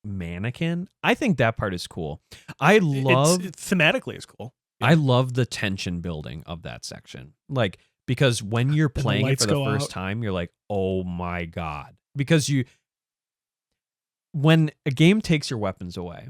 mannequin, I think that part is cool. Thematically is cool. Yeah. I love the tension building of that section. Like because when you're playing it for the first time, you're like, oh my God. Because when a game takes your weapons away,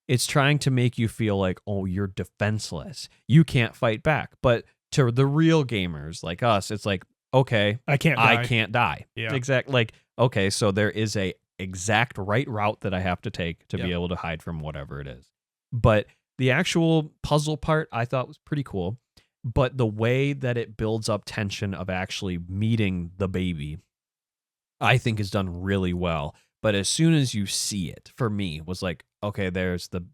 it's trying to make you feel like, oh, you're defenseless. You can't fight back. But to the real gamers like us, it's like, okay, I can't die. Yeah. Exactly. Like, okay, so there is a exact right route that I have to take to be able to hide from whatever it is. But the actual puzzle part I thought was pretty cool. But the way that it builds up tension of actually meeting the baby, I think is done really well. But as soon as you see it, for me, was like, okay, there's the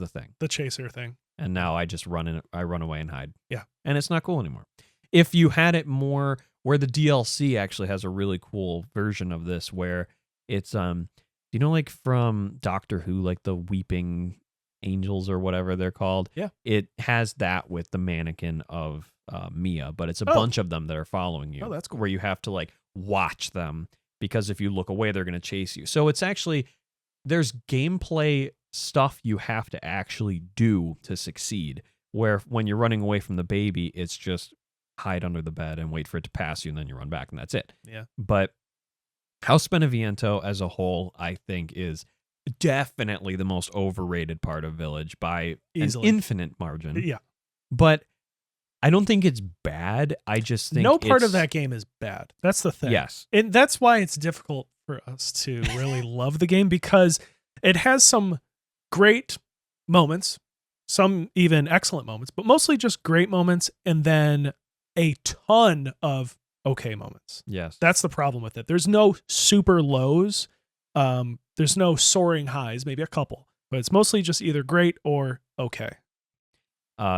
thing. The chaser thing. And now I just run away and hide. Yeah. And it's not cool anymore. If you had it more where the DLC actually has a really cool version of this where it's like from Doctor Who, like the weeping angels or whatever they're called. Yeah. It has that with the mannequin of Mia, but it's a Oh. bunch of them that are following you. Oh, that's cool. Where you have to like watch them, because if you look away, they're going to chase you. So it's actually, there's gameplay stuff you have to actually do to succeed, where when you're running away from the baby, it's just hide under the bed and wait for it to pass you, and then you run back, and that's it. Yeah. But House Beneviento as a whole, I think, is definitely the most overrated part of Village by Easily. an infinite margin. Yeah. But I don't think it's bad. I just think No part of it's- that game is bad. That's the thing. Yes. And that's why it's difficult for us to really love the game, because it has some great moments, some even excellent moments, but mostly just great moments, and then a ton of okay moments. Yes. That's the problem with it. There's no super lows. There's no soaring highs, maybe a couple, but it's mostly just either great or okay.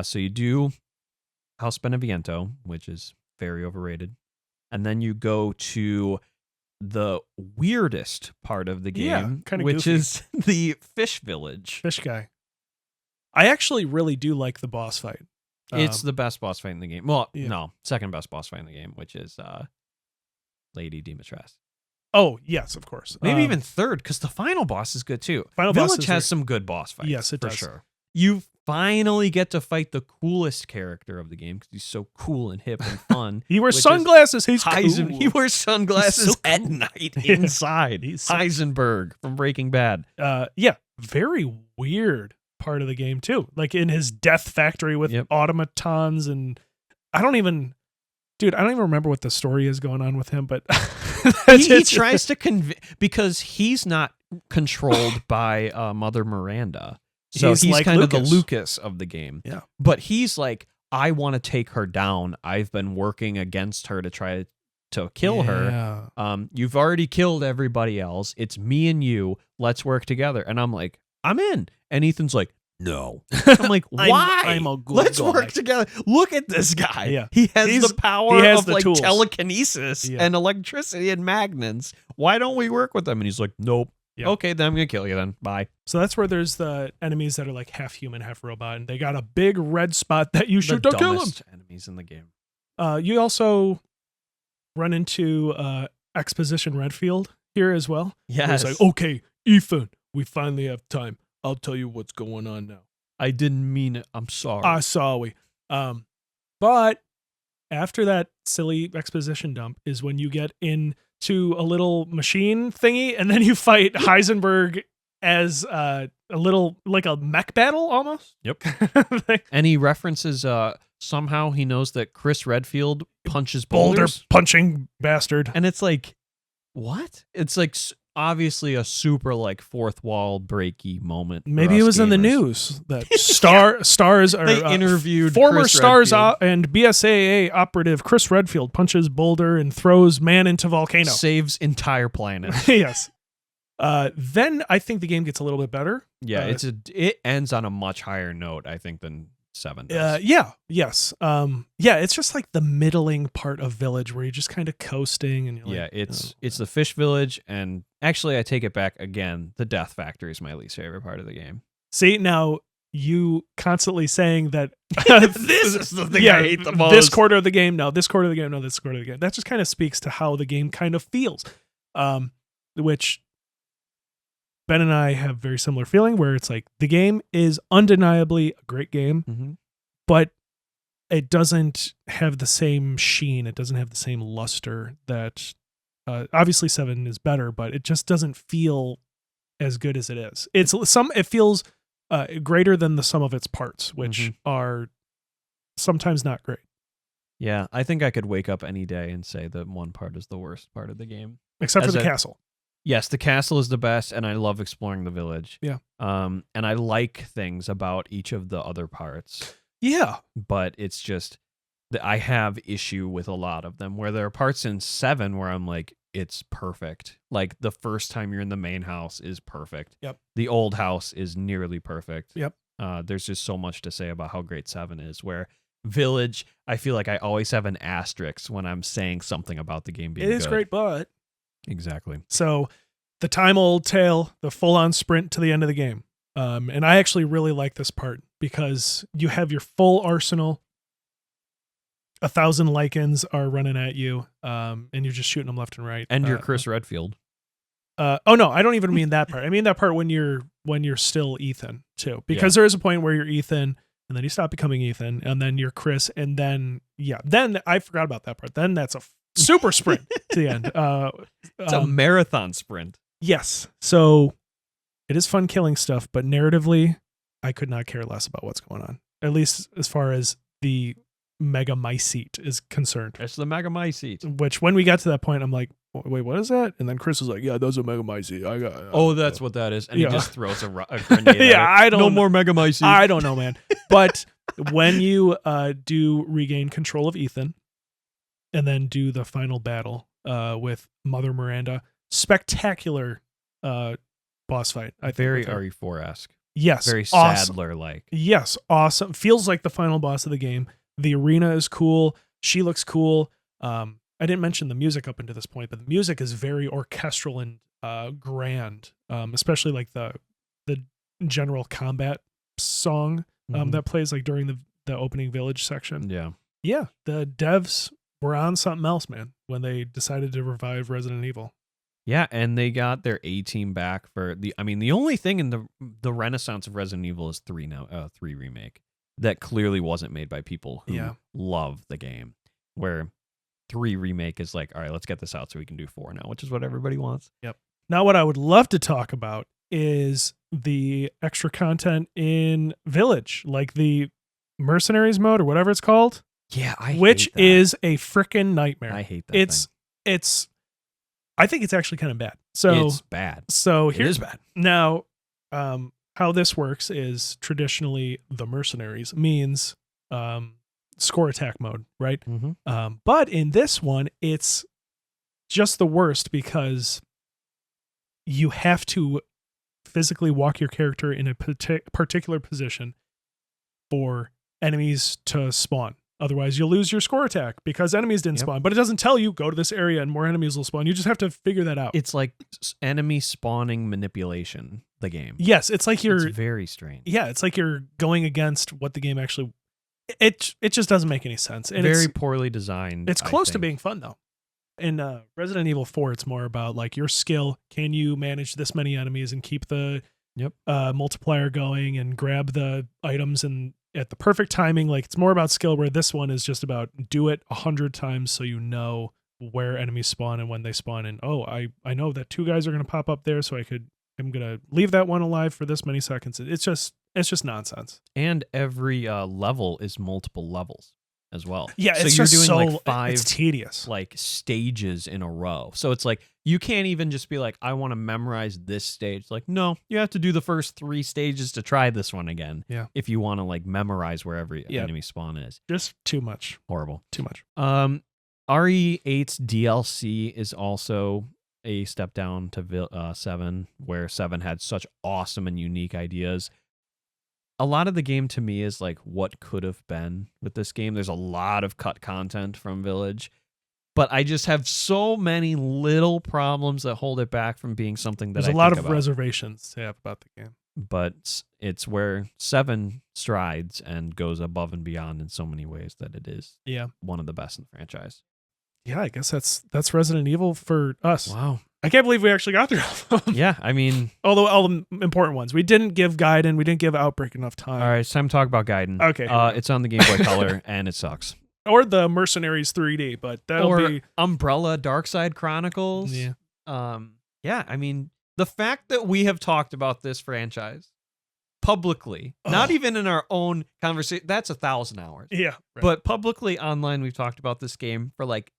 So you do House Beneviento, which is very overrated. And then you go to the weirdest part of the Yeah, game, kinda which goofy. is the Fish Village. Fish guy. I actually really do like the boss fight. It's the best boss fight in the game. Well, yeah. no, second best boss fight in the game, which is Lady Demetress. Oh, yes, of course. Maybe even third, because the final boss is good too. Final boss Village is has very- some good boss fights. Yes, it for does. sure. You finally get to fight the coolest character of the game because he's so cool and hip and fun. He wears which is sunglasses. He's Heisen- cool. He wears sunglasses He's so at cool. night Yeah. inside. He's so- Heisenberg from Breaking Bad. Yeah, very weird part of the game too. Like in his death factory with Yep. automatons, and I don't even remember what the story is going on with him, but He tries to convince, because he's not controlled by Mother Miranda. So He's he's like kind of Lucas. the Lucas of the game. Yeah. But he's like, I want to take her down. I've been working against her to try to kill her. Yeah. You've already killed everybody else. It's me and you. Let's work together. And I'm like, I'm in. And Ethan's like, no. I'm like, why? I'm a good Let's guy. work together. Look at this guy. Yeah. He has He's- the power he has of the like tools. telekinesis Yeah. and electricity and magnets. Why don't we work with him? And he's like, nope. Yeah. Okay, then I'm going to kill you then. Bye. So that's where there's the enemies that are like half human, half robot, and they got a big red spot that you The shoot to kill them. dumbest enemies in the game. You also run into Exposition Redfield here as well. Yes. It's like, okay, Ethan, we finally have time. I'll tell you what's going on now. I didn't mean it. I'm sorry. I saw we. But after that silly exposition dump is when you get into a little machine thingy, and then you fight Heisenberg as a little, like a mech battle almost. Yep. And he references somehow he knows that Chris Redfield punches Boulder boulders. punching bastard. And it's like, what? It's like obviously a super like fourth wall breaky moment. for Maybe it us was in the gamers. news that stars are They interviewed former Chris stars Redfield. and BSAA operative Chris Redfield punches boulder and throws man into volcano. Saves entire planet. Yes. Then I think the game gets a little bit better. Yeah, it ends on a much higher note, I think, than 7 does. Yes. It's just like the middling part of Village where you're just kind of coasting and you're Yeah, like, it's the Fish Village, and actually I take it back again. The Death Factory is my least favorite part of the game. See, now you constantly saying that This is the thing I hate the most. This quarter of the game, no, this quarter of the game, no, this quarter of the game. That just kind of speaks to how the game kind of feels. Which Ben and I have very similar feeling where it's like the game is undeniably a great game, Mm-hmm. but it doesn't have the same sheen. It doesn't have the same luster that obviously 7 is better, but it just doesn't feel as good as it is. It feels greater than the sum of its parts, which Mhm. are sometimes not great, Yeah, I think I could wake up any day and say that one part is the worst part of the game. except for As the a- castle. Yes, the castle is the best, and I love exploring the village. Yeah. And I like things about each of the other parts, Yeah. but it's just that I have issue with a lot of them. Where there are parts in 7 where I'm like, it's perfect. Like the first time you're in the main house is perfect. Yep. The old house is nearly perfect. Yep. There's just so much to say about how great 7 is. Where Village, I feel like I always have an asterisk when I'm saying something about the game being It is good. great, but Exactly. so the time old tale, the full on sprint to the end of the game. And I actually really like this part because you have your full arsenal. 1,000 Lycans are running at you, and you're just shooting them left and right. And you're Chris Redfield. Oh no, I don't even mean that part. I mean that part when you're still Ethan too, because there is a point where you're Ethan, and then you stop becoming Ethan, and then you're Chris, and then then I forgot about that part. Then that's a super sprint to the end. It's a marathon sprint. Yes, so it is fun killing stuff, but narratively, I could not care less about what's going on. At least as far as the Mega Mycete is concerned. It's the Mega Mycete. Which, when we got to that point, I'm like, wait, what is that? And then Chris was like, yeah, those are Mega Mycete. I got. That's what that is. And he just throws a grenade. Yeah, at it. I don't. No more Mega Mycete. I don't know, man. But when you do regain control of Ethan, and then do the final battle with Mother Miranda, spectacular boss fight. I think very RE4-esque. Yes, very awesome. Sadler-like. Yes, awesome. Feels like the final boss of the game. The arena is cool. She looks cool. I didn't mention the music up until this point, but the music is very orchestral and grand, especially like the general combat song that plays like during the opening village section. Yeah, the devs were on something else, man, when they decided to revive Resident Evil. Yeah, and they got their A-team back for the only thing in the renaissance of Resident Evil is 3 remake that clearly wasn't made by people who love the game, where 3 remake is like, all right, let's get this out so we can do 4 now, which is what everybody wants. Yep. Now, what I would love to talk about is the extra content in Village, like the Mercenaries mode or whatever it's called. Yeah, which is a freaking nightmare. I hate that. It's. I think it's actually kind of bad. So it's bad. So it is bad. Now, how this works is traditionally the Mercenaries means score attack mode, right? Mm-hmm. But in this one, it's just the worst because you have to physically walk your character in a particular position for enemies to spawn. Otherwise, you'll lose your score attack because enemies didn't spawn. But it doesn't tell you, go to this area and more enemies will spawn. You just have to figure that out. It's like enemy spawning manipulation, the game. Yes, it's like It's very strange. Yeah, it's like you're going against what the game actually... It just doesn't make any sense. And very poorly designed. It's close to being fun, though. In Resident Evil 4, it's more about like your skill. Can you manage this many enemies and keep the multiplier going and grab the items and at the perfect timing? Like, it's more about skill, where this one is just about do it 100 times so you know where enemies spawn and when they spawn. And I know that 2 guys are going to pop up there, so I'm going to leave that one alive for this many seconds. It's just nonsense. And every level is multiple levels as well. Yeah, so it's you're just doing like 5 it's tedious. Like stages in a row. So it's like you can't even just be like, I want to memorize this stage. Like, no, you have to do the first 3 stages to try this one again. Yeah. If you want to like memorize where every enemy spawn is. Just too much. Horrible. Too much. RE8's DLC is also a step down to 7, where 7 had such awesome and unique ideas. A lot of the game to me is like what could have been with this game. There's a lot of cut content from Village, but I just have so many little problems that hold it back from being something that there's a lot of reservations to have about the game. But it's where 7 strides and goes above and beyond in so many ways that it is one of the best in the franchise. Yeah, I guess that's Resident Evil for us. Wow. I can't believe we actually got through all of them. Yeah, I mean... Although all the important ones. We didn't give Gaiden, we didn't give Outbreak enough time. All right, it's time to talk about Gaiden. Okay. It's on the Game Boy Color, and it sucks. Or the Mercenaries 3D, but that'll be... Umbrella Darkside Chronicles. Yeah. Yeah, I mean, the fact that we have talked about this franchise publicly, not even in our own conversation, that's 1,000 hours. Yeah. Right. But publicly online, we've talked about this game for like,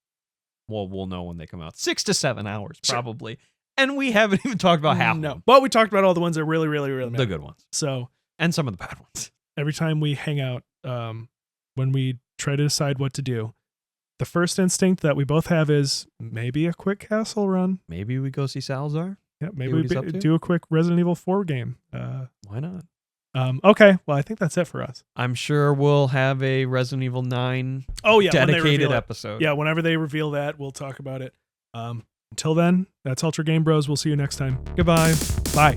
well, we'll know when they come out. 6 to 7 hours, probably. Sure. And we haven't even talked about half of them. But we talked about all the ones that really, really, really matter. The good ones. So, and some of the bad ones. Every time we hang out, when we try to decide what to do, the first instinct that we both have is maybe a quick castle run. Maybe we go see Salazar. Yeah, maybe we do a quick Resident Evil 4 game. Why not? Okay, well, I think that's it for us. I'm sure we'll have a Resident Evil 9 dedicated episode. Yeah, whenever they reveal that, we'll talk about it. Until then, that's Ultra Game Bros. We'll see you next time. Goodbye. Bye.